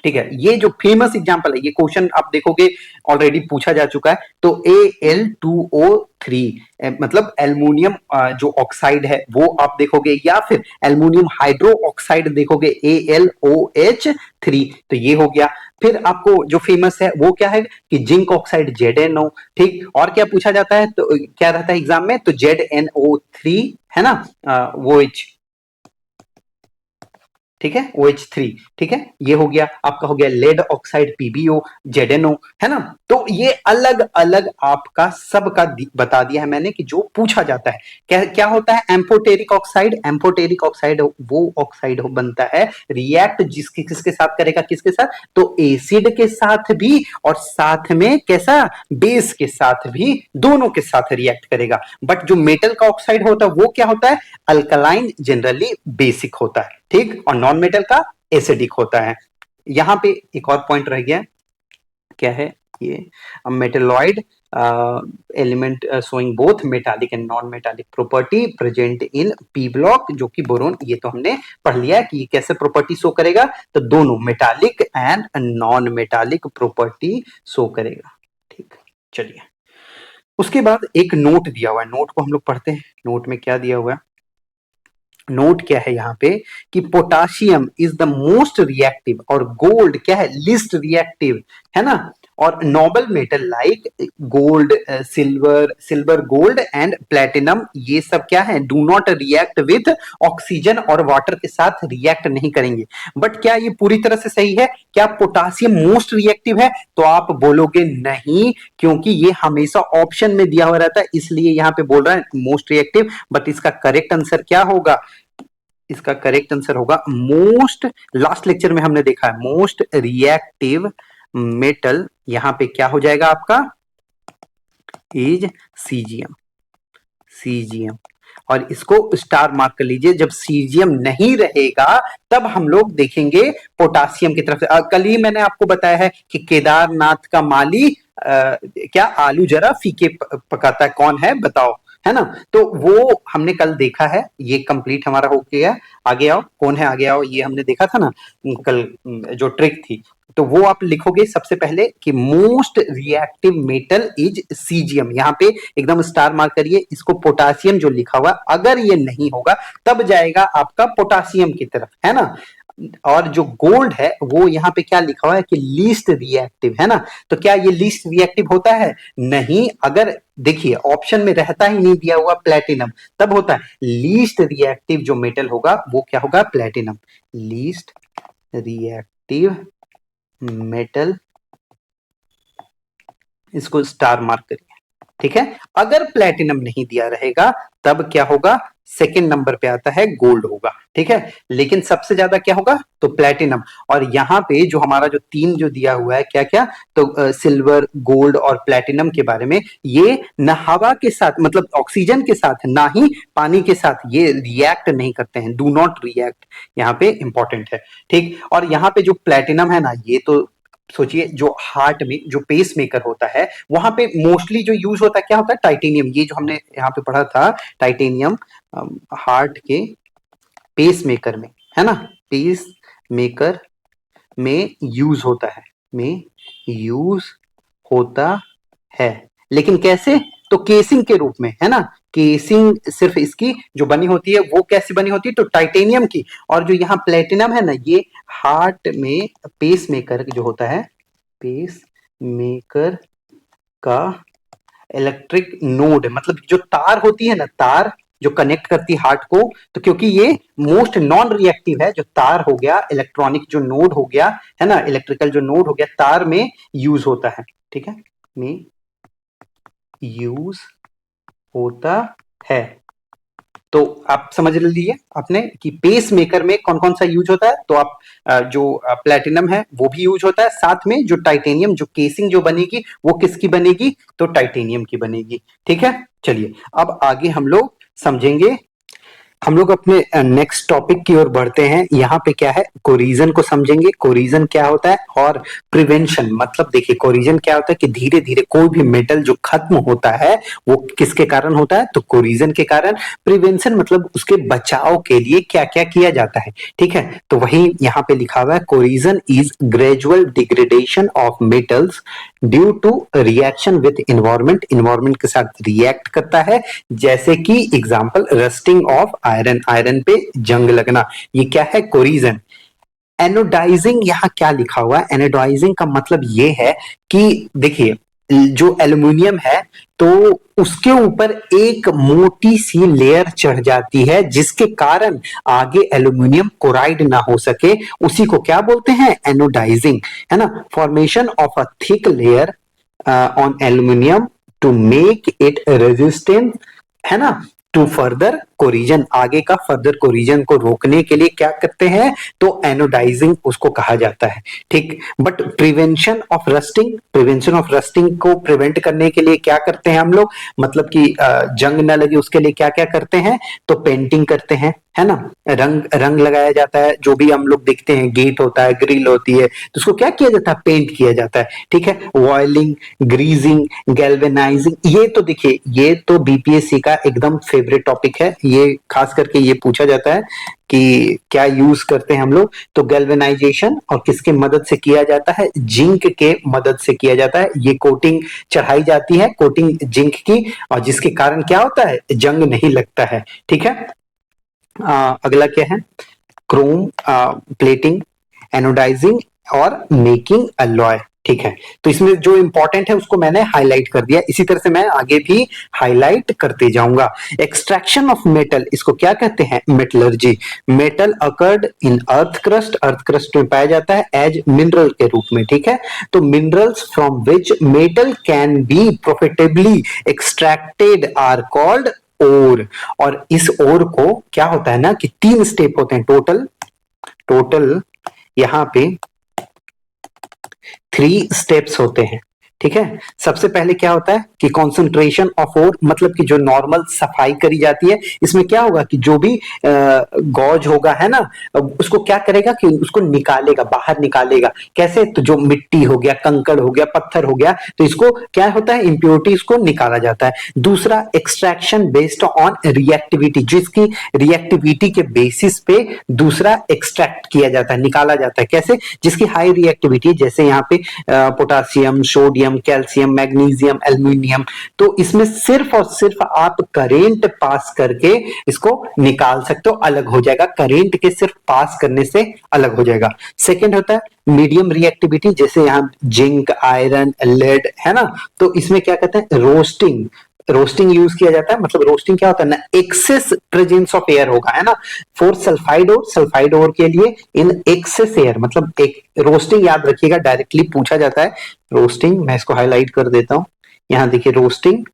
A: ठीक है। ये जो फेमस एग्जांपल है, ये क्वेश्चन आप देखोगे ऑलरेडी पूछा जा चुका है। तो Al2O3 मतलब एल्युमिनियम जो ऑक्साइड है वो आप देखोगे, या फिर एल्युमिनियम हाइड्रो ऑक्साइड देखोगे AlOH3, तो ये हो गया। फिर आपको जो फेमस है वो क्या है कि जिंक ऑक्साइड ZnO, ठीक। और क्या पूछा जाता है, तो क्या रहता है एग्जाम में, तो ZnO3, है ना, वो H, ठीक है, OH3, ठीक है, ये हो गया आपका, हो गया लेड ऑक्साइड PbO, ZnO, है ना। तो ये अलग अलग आपका सबका बता दिया है मैंने कि जो पूछा जाता है क्या क्या होता है। एम्फोटेरिक ऑक्साइड, एम्फोटेरिक ऑक्साइड वो ऑक्साइड बनता है, रिएक्ट जिसके किसके साथ करेगा, किसके साथ, तो एसिड के साथ भी और साथ में कैसा, बेस के साथ भी, दोनों के साथ रिएक्ट करेगा। बट जो मेटल का ऑक्साइड होता है वो क्या होता है, अल्कलाइन, जनरली बेसिक होता है, ठीक, और नॉन मेटल का एसिडिक होता है। यहां पे एक और पॉइंट रह गया, क्या है ये, metalloid element showing both metallic and non metallic property present in P block, जो कि बोरोन, ये तो हमने पढ़ लिया कि कैसे प्रॉपर्टी शो करेगा, तो दोनों metallic and non metallic property show करेगा, ठीक। चलिए, उसके बाद एक नोट दिया हुआ है, नोट को हम लोग पढ़ते हैं। नोट में क्या दिया हुआ है, नोट क्या है यहाँ पे कि potassium is the most reactive और गोल्ड क्या है, लिस्ट रिएक्टिव, है ना। और Nobel metal like gold, silver gold and platinum, ये सब क्या है, do not react with oxygen और वाटर के साथ रिएक्ट नहीं करेंगे। बट क्या ये पूरी तरह से सही है, क्या पोटासियम मोस्ट रिएक्टिव है, तो आप बोलोगे नहीं, क्योंकि ये हमेशा ऑप्शन में दिया हुआ रहता है, इसलिए यहाँ पे बोल रहा है मोस्ट रिएक्टिव। बट इसका करेक्ट आंसर क्या होगा, इसका करेक्ट आंसर होगा मोस्ट, लास्ट लेक्चर में हमने देखा है मोस्ट रिएक्टिव मेटल, यहां पे क्या हो जाएगा आपका, इज सीजियम, सीजियम। और इसको स्टार मार्क कर लीजिए, जब सीजियम नहीं रहेगा तब हम लोग देखेंगे पोटासियम की तरफ से। कल ही मैंने आपको बताया है कि केदारनाथ का माली क्या आलू जरा फीके पकाता है, कौन है बताओ, है ना। तो वो हमने कल देखा है, ये कंप्लीट हमारा हो गया। आगे आओ, कौन है आगे आओ, ये हमने देखा था ना कल, जो ट्रिक थी, तो वो आप लिखोगे सबसे पहले कि most reactive metal is caesium, यहां पे एकदम स्टार मार्क करिए इसको, पोटासियम जो लिखा हुआ, अगर ये नहीं होगा तब जाएगा आपका पोटासियम की तरफ, है ना। और जो गोल्ड है वो यहाँ पे क्या लिखा हुआ है कि लीस्ट रिएक्टिव, है ना। तो क्या ये लीस्ट रिएक्टिव होता है, नहीं, अगर देखिए ऑप्शन में रहता ही नहीं दिया हुआ प्लेटिनम, तब होता है लीस्ट रिएक्टिव जो मेटल होगा वो क्या होगा, प्लेटिनम, लीस्ट रिएक्टिव मेटल, इसको स्टार मार्क करिए, ठीक है। अगर प्लेटिनम नहीं दिया रहेगा तब क्या होगा, सेकंड नंबर पे आता है गोल्ड होगा, ठीक है। लेकिन सबसे ज्यादा क्या होगा, तो प्लेटिनम। और यहाँ पे जो हमारा जो तीन जो दिया हुआ है क्या क्या, तो सिल्वर, गोल्ड और प्लेटिनम के बारे में, ये न हवा के साथ मतलब ऑक्सीजन के साथ, ना ही पानी के साथ ये रिएक्ट नहीं करते हैं, डू नॉट रिएक्ट, यहाँ पे इंपॉर्टेंट है, ठीक। और यहाँ पे जो प्लेटिनम है ना, ये तो सोचिए जो हार्ट में जो पेस मेकर होता है वहां पे मोस्टली जो यूज होता है क्या होता है, टाइटेनियम, ये जो हमने यहाँ पे पढ़ा था टाइटेनियम, हार्ट के पेस मेकर में, है ना, पेस मेकर में यूज होता है, में यूज होता है। लेकिन कैसे, तो केसिंग के रूप में, है ना। केसिंग सिर्फ इसकी जो बनी होती है वो कैसे बनी होती है, तो टाइटेनियम की। और जो यहाँ प्लेटिनम है ना, ये हार्ट में पेस मेकर जो होता है, पेस मेकर का इलेक्ट्रिक नोड, मतलब जो तार होती है ना, तार जो कनेक्ट करती है हार्ट को, तो क्योंकि ये मोस्ट नॉन रिएक्टिव है, जो तार हो गया, इलेक्ट्रॉनिक जो नोड हो गया, है ना, इलेक्ट्रिकल जो नोड हो गया, तार में यूज होता है, ठीक है, में यूज होता है। तो आप समझ लीजिए आपने कि पेस मेकर में कौन कौन सा यूज होता है, तो आप जो प्लेटिनम है वो भी यूज होता है, साथ में जो टाइटेनियम जो केसिंग जो बनेगी वो किसकी बनेगी, तो टाइटेनियम की बनेगी, ठीक है। चलिए अब आगे हम लोग समझेंगे, हम लोग अपने नेक्स्ट टॉपिक की ओर बढ़ते हैं। यहाँ पे क्या है, कोरिजन को समझेंगे, कोरिजन क्या होता है, और प्रिवेंशन, मतलब देखिए कोरिजन क्या होता है कि धीरे धीरे कोई भी मेटल जो खत्म होता है वो किसके कारण होता है, तो कोरिजन के कारण। प्रिवेंशन मतलब उसके बचाव के लिए क्या क्या किया जाता है, ठीक है। तो वही यहाँ पे लिखा हुआ है, corrosion is gradual degradation of metals due to reaction with environment, environment के साथ रिएक्ट करता है, जैसे कि example rusting of iron, iron पे जंग लगना, ये क्या है, कोरिजन। एनोडाइजिंग, यहां क्या लिखा हुआ है, एनोडाइजिंग का मतलब ये है कि देखिए जो एल्युमिनियम है तो उसके ऊपर एक मोटी सी लेयर चढ़ जाती है, जिसके कारण आगे एल्युमिनियम क्लोराइड ना हो सके। उसी को क्या बोलते हैं? एनोडाइजिंग, है ना। Formation of a thick layer on aluminium to make it resistant, है ना, टू फर्दर कोरिजन, आगे का फर्दर कोरिजन को रोकने के लिए क्या करते हैं? तो एनोडाइजिंग उसको कहा जाता है। ठीक। बट प्रिवेंशन ऑफ रस्टिंग को प्रिवेंट करने के लिए क्या करते हैं हम लोग? मतलब कि जंग ना लगे उसके लिए क्या क्या करते हैं? तो पेंटिंग करते हैं, है ना। रंग रंग लगाया जाता है। जो भी हम लोग देखते हैं, गेट होता है, ग्रिल होती है, तो उसको क्या किया जाता है? पेंट किया जाता है। ठीक है। वॉयलिंग, ग्रीजिंग, गैल्वेनाइजिंग, ये तो देखिए, ये तो बीपीएससी का एकदम फेवरेट टॉपिक है। ये खास करके ये पूछा जाता है कि क्या यूज करते हैं हम लोग? तो गैल्वेनाइजेशन और किसके मदद से किया जाता है? जिंक के मदद से किया जाता है। ये कोटिंग चढ़ाई जाती है, कोटिंग जिंक की, और जिसके कारण क्या होता है? जंग नहीं लगता है। ठीक है। अगला क्या है? क्रोम प्लेटिंग, एनोडाइजिंग और मेकिंग अलॉय। ठीक है। तो इसमें जो इंपॉर्टेंट है उसको मैंने हाईलाइट कर दिया। इसी तरह से मैं आगे भी हाईलाइट करते जाऊंगा। एक्सट्रैक्शन ऑफ मेटल, इसको क्या कहते हैं? Metallurgy. Metal occurred in earth crust, earth crust में पाया जाता है एज मिनरल के रूप में। ठीक है। तो minerals from which metal can be profitably extracted are called ore. और इस ओर को क्या होता है ना कि 3 स्टेप होते हैं टोटल यहां पे 3 स्टेप्स होते हैं। ठीक है। सबसे पहले क्या होता है कि कॉन्सेंट्रेशन ऑफ ओर, मतलब कि जो नॉर्मल सफाई करी जाती है, इसमें क्या होगा कि जो भी गौज होगा, है ना, उसको क्या करेगा कि उसको निकालेगा, बाहर निकालेगा। कैसे? तो जो मिट्टी हो गया, कंकड़ हो गया, पत्थर हो गया, तो इसको क्या होता है? इंप्योरिटीज को निकाला जाता है। दूसरा, एक्सट्रैक्शन बेस्ड ऑन रिएक्टिविटी, जिसकी रिएक्टिविटी के बेसिस पे दूसरा एक्सट्रैक्ट किया जाता है, निकाला जाता है। कैसे? जिसकी हाई रिएक्टिविटी, जैसे यहाँ पे potassium, sodium, calcium, magnesium, aluminium. तो इसमें सिर्फ और सिर्फ आप करेंट पास करके इसको निकाल सकते हो, अलग हो जाएगा। करेंट के सिर्फ पास करने से अलग हो जाएगा। सेकेंड होता है मीडियम रिएक्टिविटी, जैसे यहाँ जिंक, आयरन, लेड, है ना। तो इसमें क्या कहते हैं? रोस्टिंग, रोस्टिंग यूज किया जाता है। मतलब रोस्टिंग क्या होता है ना, एक्सेस प्रेजेंस ऑफ एयर होगा, है ना। फॉर सल्फाइड ओर के लिए इन एक्सेस एयर, मतलब एक रोस्टिंग, याद रखिएगा, डायरेक्टली पूछा जाता है। रोस्टिंग, मैं इसको हाईलाइट कर देता हूं। यहां देखिए रोस्टिंग,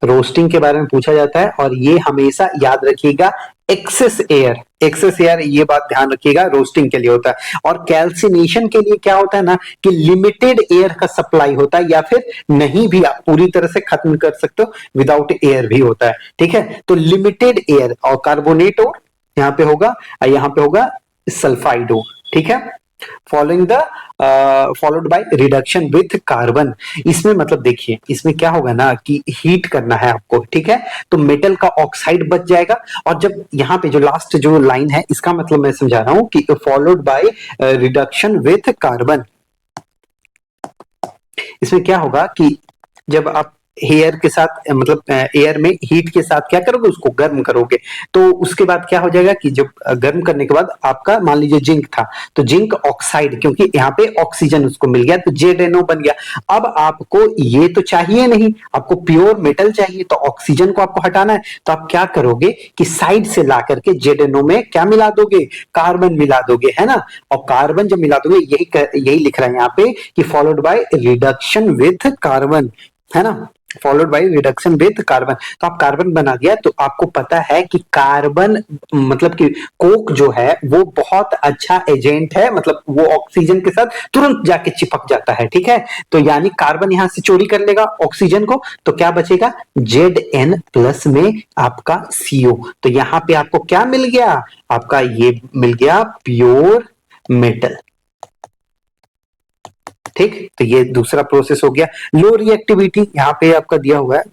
A: रोस्टिंग के बारे में पूछा जाता है, और ये हमेशा याद रखिएगा एक्सेस एयर, एक्सेस एयर, ये बात ध्यान रखिएगा, रोस्टिंग के लिए होता है। और कैल्सिनेशन के लिए क्या होता है ना कि लिमिटेड एयर का सप्लाई होता है, या फिर नहीं भी आप पूरी तरह से खत्म कर सकते हो, विदाउट एयर भी होता है। ठीक है। तो लिमिटेड एयर और कार्बोनेट और यहाँ पे होगा, यहाँ पे होगा सल्फाइड और। ठीक है। Following the followed by reduction with carbon. इसमें मतलब देखिए, इसमें क्या होगा ना कि हीट करना है आपको। ठीक है। तो मेटल का ऑक्साइड बच जाएगा। और जब यहाँ पे जो लास्ट जो लाइन है, इसका मतलब मैं समझा रहा हूं कि followed by reduction with carbon, इसमें क्या होगा कि जब आप एयर के साथ, मतलब एयर में हीट के साथ क्या करोगे? उसको गर्म करोगे। तो उसके बाद क्या हो जाएगा कि जब गर्म करने के बाद आपका, मान लीजिए जिंक था, तो जिंक ऑक्साइड, क्योंकि यहाँ पे ऑक्सीजन उसको मिल गया, तो जेड बन गया। अब आपको ये तो चाहिए नहीं, आपको प्योर मेटल चाहिए, तो ऑक्सीजन को आपको हटाना है। तो आप क्या करोगे कि साइड से ला करके जेड में क्या मिला दोगे? कार्बन मिला दोगे, है ना। और कार्बन जब मिला दोगे, यही लिख रहा है यहाँ पे कि followed by reduction with carbon, है ना। Followed by reduction with carbon. तो आप कार्बन बना दिया। तो आपको पता है कि कार्बन, मतलब कि कोक जो है वो बहुत अच्छा एजेंट है, मतलब वो ऑक्सीजन के साथ तुरंत जाके चिपक जाता है। ठीक है। तो यानी कार्बन यहां से चोरी कर लेगा ऑक्सीजन को, तो क्या बचेगा? Zn+ में आपका CO। तो यहां पे आपको क्या मिल गया? आपका ये मिल गया प्योर मेटल। ठीक। तो ये दूसरा प्रोसेस हो गया। लो रिएक्टिविटी, यहाँ पे आपका दिया हुआ है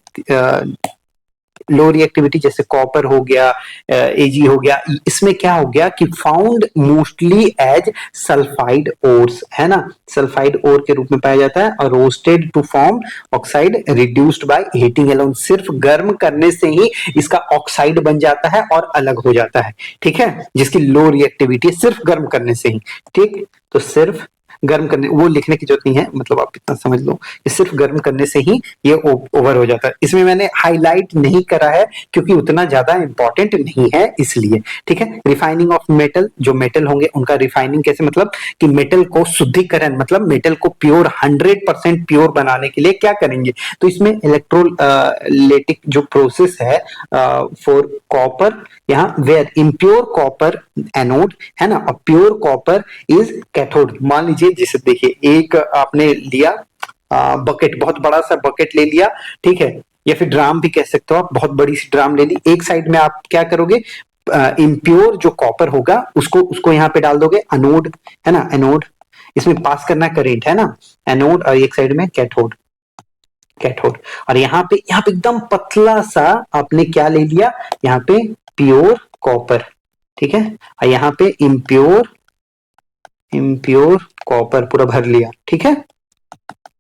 A: लो रिएक्टिविटी जैसे कॉपर हो गया, एजी हो गया, इसमें क्या हो गया कि found mostly as sulphide ores, है ना, सल्फाइड ओर के रूप में पाया जाता है, और roasted to form oxide reduced by heating alone, सिर्फ गर्म करने से ही इसका ऑक्साइड बन जाता है और अलग हो जाता है, ठीक है, जिसकी लो रिएक्टिविटी सिर्फ गर्म करने से ही, ठीक, तो सिर्फ गर्म करने, वो लिखने की जरूरत नहीं है, मतलब आप इतना समझ लो कि सिर्फ गर्म करने से ही ये ओवर हो जाता है। इसमें मैंने हाईलाइट नहीं करा है क्योंकि उतना ज्यादा इंपॉर्टेंट नहीं है इसलिए, ठीक है। रिफाइनिंग ऑफ मेटल, जो मेटल होंगे उनका रिफाइनिंग कैसे, मतलब कि मेटल को शुद्धिकरण, मतलब मेटल को प्योर 100% प्योर बनाने के लिए क्या करेंगे, तो इसमें इलेक्ट्रोलाइटिक जो प्रोसेस है फॉर कॉपर, यहाँ वेयर इम्प्योर कॉपर एनोड, है ना, और प्योर कॉपर इज कैथोड। मान लीजिए जैसे देखिए एक आपने लिया बकेट, बहुत बड़ा सा बकेट ले लिया, ठीक है, या फिर ड्राम भी कह सकते हो आप, बहुत बड़ी सी ड्राम ले ली, एक साइड में आप क्या करोगे, इम्प्योर जो कॉपर होगा उसको उसको यहाँ पे डाल दोगे, एनोड, है ना, एनोड, इसमें पास करना करेंट, है ना, एनोड, और एक साइड में कैथोड, कैथोड, और यहाँ पे एकदम पतला सा आपने क्या ले लिया, यहाँ पे प्योर कॉपर, ठीक है, और यहाँ पे इम्प्योर कॉपर पूरा भर लिया, ठीक है,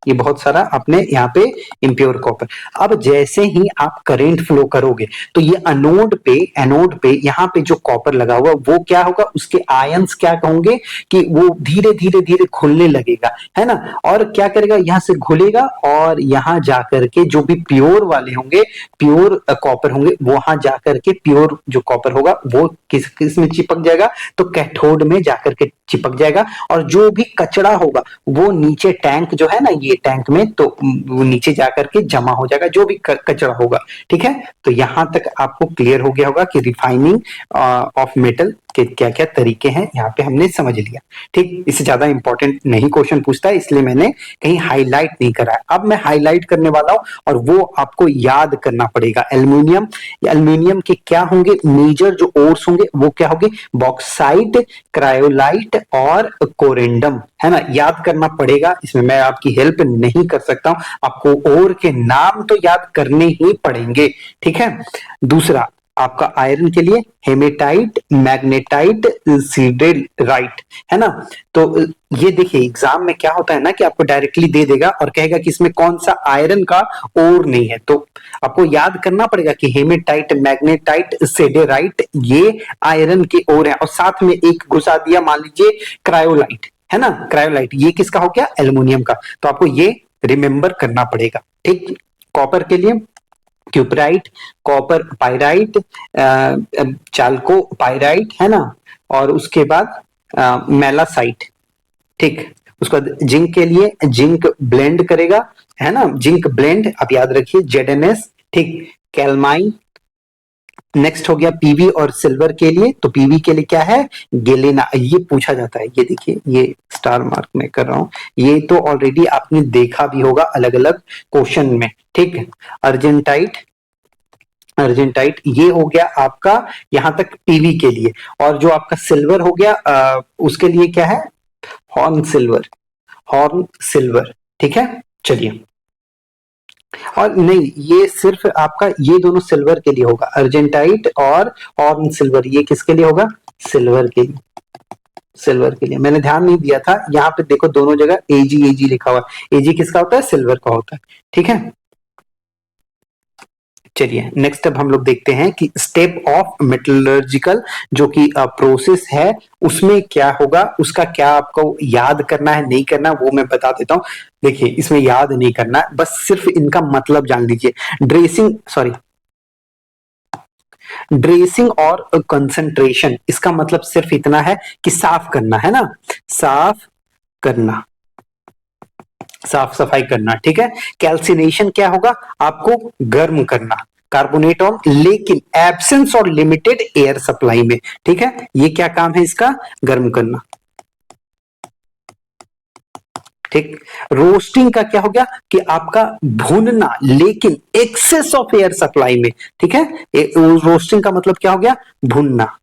A: ये बहुत सारा आपने यहाँ पे इम्प्योर कॉपर। अब जैसे ही आप करंट फ्लो करोगे तो ये एनोड पे यहाँ पे जो कॉपर लगा हुआ वो क्या होगा, उसके आयंस क्या होंगे कि वो धीरे धीरे धीरे खुलने लगेगा, है ना, और क्या करेगा, यहाँ से घुलेगा और यहाँ जाकर के जो भी प्योर वाले होंगे, प्योर कॉपर होंगे, वहां जाकर के प्योर जो कॉपर होगा वो किस में चिपक जाएगा, तो कैथोड में जाकर के चिपक जाएगा, और जो भी कचरा होगा वो नीचे टैंक जो है ना, ये टैंक में, तो वो नीचे जाकर के जमा हो जाएगा जो भी कचरा होगा, ठीक है। तो यहां तक आपको क्लियर हो गया होगा कि रिफाइनिंग ऑफ मेटल के क्या क्या तरीके हैं, यहाँ पे हमने समझ लिया, ठीक। इससे ज्यादा इंपॉर्टेंट नहीं क्वेश्चन पूछता है, इसलिए मैंने कहीं हाईलाइट नहीं करा है। अब मैं हाईलाइट करने वाला हूं और वो आपको याद करना पड़ेगा। एल्यूमिनियम के क्या होंगे मेजर जो ओर्स होंगे, वो क्या होंगे, बॉक्साइट, क्रायोलाइट और कोरेंडम, है ना, याद करना पड़ेगा, इसमें मैं आपकी हेल्प नहीं कर सकता हूं, आपको ओर के नाम तो याद करने ही पड़ेंगे, ठीक है। दूसरा आपका आयरन के लिए हेमेटाइट, मैग्नेटाइट, सीडेराइट, है ना, तो ये देखिए एग्जाम में क्या होता है ना कि आपको डायरेक्टली दे देगा और कहेगा कि इसमें कौन सा आयरन का ओर नहीं है, तो आपको याद करना पड़ेगा कि हेमेटाइट, मैग्नेटाइट, सीडेराइट ये आयरन के ओर है, और साथ में एक घुसा दिया मान लीजिए क्रायोलाइट, है ना, क्रायोलाइट ये किसका हो गया, एल्युमिनियम का, तो आपको ये रिमेंबर करना पड़ेगा, ठीक। कॉपर के लिए क्यूपराइट, कॉपर पाइराइट, चाल्को पाइराइट, है ना, और उसके बाद मेलासाइट, ठीक। उसके बाद जिंक के लिए जिंक ब्लेंड करेगा, है ना, जिंक ब्लेंड आप याद रखिए, जेडएनएस, ठीक। कैलमाइन, नेक्स्ट हो गया पीवी और सिल्वर के लिए, तो पीवी के लिए क्या है, गेलेना, ये पूछा जाता है, ये देखिए ये स्टार मार्क में कर रहा हूं, ये तो ऑलरेडी आपने देखा भी होगा अलग अलग क्वेश्चन में, ठीक। अर्जेंटाइट ये हो गया आपका यहां तक पीवी के लिए, और जो आपका सिल्वर हो गया उसके लिए क्या है, हॉर्न सिल्वर, ठीक है। चलिए, और नहीं ये सिर्फ आपका ये दोनों सिल्वर के लिए होगा, अर्जेंटाइट और हॉर्न सिल्वर, ये किसके लिए होगा, सिल्वर के लिए, सिल्वर के लिए मैंने ध्यान नहीं दिया था, यहाँ पे देखो दोनों जगह एजी लिखा हुआ है, एजी किसका होता है, सिल्वर का होता है, ठीक है। चलिए नेक्स्ट अब हम लोग देखते हैं कि स्टेप ऑफ मेटलर्जिकल जो कि प्रोसेस है उसमें क्या होगा, उसका क्या आपको याद करना है नहीं करना वो मैं बता देता हूं। देखिए इसमें याद नहीं करना, बस सिर्फ इनका मतलब जान लीजिए। ड्रेसिंग और कंसंट्रेशन, इसका मतलब सिर्फ इतना है कि साफ करना, है ना, साफ करना, साफ सफाई करना, ठीक है। कैल्सिनेशन क्या होगा, आपको गर्म करना, कार्बोनेट ऑन, लेकिन एब्सेंस और लिमिटेड एयर सप्लाई में, ठीक है, ये क्या काम है इसका, गर्म करना, ठीक। रोस्टिंग का क्या हो गया कि आपका भूनना, लेकिन एक्सेस ऑफ एयर सप्लाई में, ठीक है, रोस्टिंग का मतलब क्या हो गया, भूनना,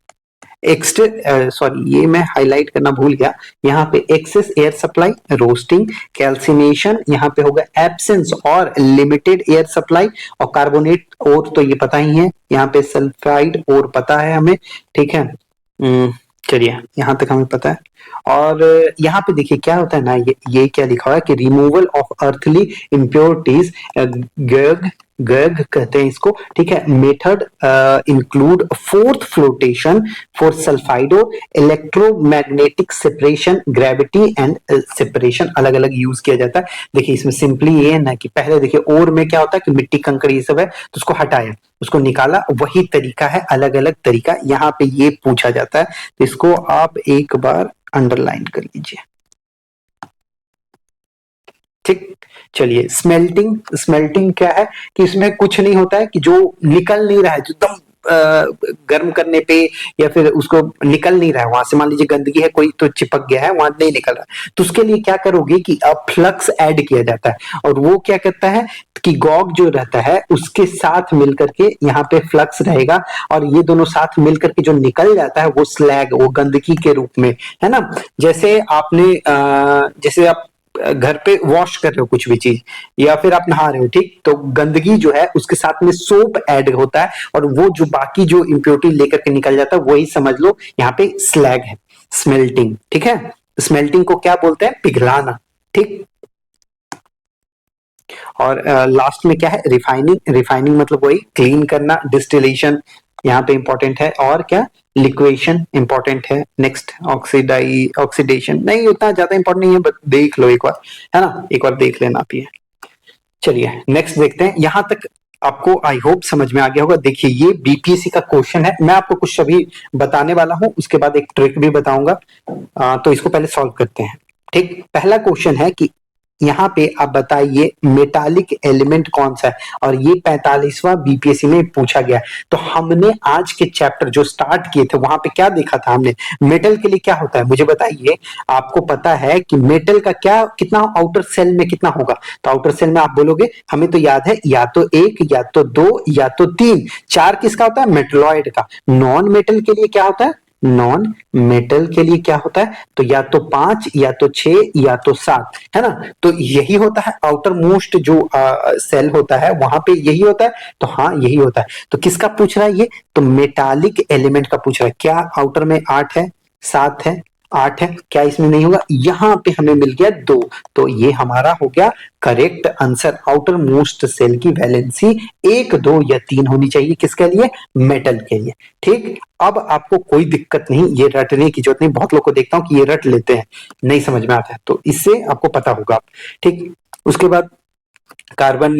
A: सॉरी ये मैं हाईलाइट करना भूल गया, यहाँ पे excess air supply, roasting, calcination, यहाँ पे होगा एब्सेंस और लिमिटेड एयर सप्लाई, और कार्बोनेट और तो ये पता ही है, यहाँ पे सल्फाइड और पता है हमें, ठीक है। चलिए यहाँ तक हमें पता है। और यहाँ पे देखिए क्या होता है ना, ये क्या लिखा हुआ है कि removal of earthly impurities, gangue gangue कहते हैं इसको, ठीक है। Method include froth flotation for sulphide, electromagnetic separation, gravity and separation, अलग अलग यूज किया जाता है। देखिए इसमें सिंपली ये है ना कि पहले देखिए और में क्या होता है कि मिट्टी कंकड़ ये सब है तो उसको हटाया, उसको निकाला, वही तरीका है, अलग अलग तरीका यहाँ पे ये पूछा जाता है, तो इसको आप एक बार अंडरलाइन कर लीजिए, ठीक। चलिए स्मेल्टिंग, स्मेल्टिंग क्या है कि इसमें कुछ नहीं होता है कि जो निकल नहीं रहा है, जो एकदम गर्म करने पे या फिर उसको निकल नहीं रहा है वहां से, मान लीजिए गंदगी है कोई तो चिपक गया है वहां नहीं निकल रहा, तो उसके लिए क्या करोगे कि अब फ्लक्स ऐड किया जाता है, और वो क्या करता है कि गॉग जो रहता है उसके साथ मिलकर के यहाँ पे फ्लक्स रहेगा, और ये दोनों साथ मिलकर के जो निकल जाता है वो स्लैग, वो गंदगी के रूप में, है ना। जैसे आपने जैसे आप घर पे वॉश कर रहे हो कुछ भी चीज, या फिर आप नहा रहे हो, ठीक, तो गंदगी जो है उसके साथ में सोप ऐड होता है, और वो जो बाकी जो इम्प्योरिटी लेकर के निकल जाता है वही समझ लो यहाँ पे स्लैग है, स्मेल्टिंग, ठीक है। स्मेल्टिंग को क्या बोलते हैं, पिघलाना, ठीक। और लास्ट में क्या है, रिफाइनिंग, रिफाइनिंग मतलब वही क्लीन करना, डिस्टिलेशन यहाँ पे इंपॉर्टेंट है, और क्या लिक्वेशन इंपॉर्टेंट है। नेक्स्ट ऑक्सीडेशन नहीं उतना ज्यादा इंपॉर्टेंट नहीं है, बट देख लो एक बार, है ना, एक बार देख लेना आप ये। चलिए नेक्स्ट देखते हैं, यहां तक आपको आई होप समझ में आ गया होगा। देखिए ये बीपीएससी का क्वेश्चन है, मैं आपको कुछ अभी बताने वाला हूं, उसके बाद एक ट्रिक भी बताऊंगा, तो इसको पहले सॉल्व करते हैं, ठीक। पहला क्वेश्चन है कि यहाँ पे आप बताइए मेटालिक एलिमेंट कौन सा है, और ये 45वां बीपीएससी में पूछा गया। तो हमने आज के चैप्टर जो स्टार्ट किए थे वहां पे क्या देखा था हमने, मेटल के लिए क्या होता है मुझे बताइए। आपको पता है कि मेटल का क्या कितना आउटर सेल में कितना होगा, तो आउटर सेल में आप बोलोगे हमें तो याद है या तो एक या तो दो या तो तीन, चार किसका होता है, मेटलॉइड का। नॉन मेटल के लिए क्या होता है, नॉन मेटल के लिए क्या होता है, तो या तो पांच या तो छह या तो सात, है ना। तो यही होता है आउटर मोस्ट जो सेल होता है वहां पे यही होता है, तो हाँ यही होता है। तो किसका पूछ रहा है ये, तो मेटालिक एलिमेंट का पूछ रहा है। क्या आउटर में आठ है, सात है, आठ है, क्या इसमें नहीं होगा, यहाँ पे हमें मिल गया दो, तो ये हमारा हो गया correct answer. Outer most shell की वैलेंसी एक, दो या तीन होनी चाहिए, किसके लिए, मेटल के लिए, ठीक। अब आपको कोई दिक्कत नहीं, ये रटने की जरूरत नहीं, बहुत लोग को देखता हूं कि ये रट लेते हैं, नहीं समझ में आता है, तो इससे आपको पता होगा, ठीक। उसके बाद कार्बन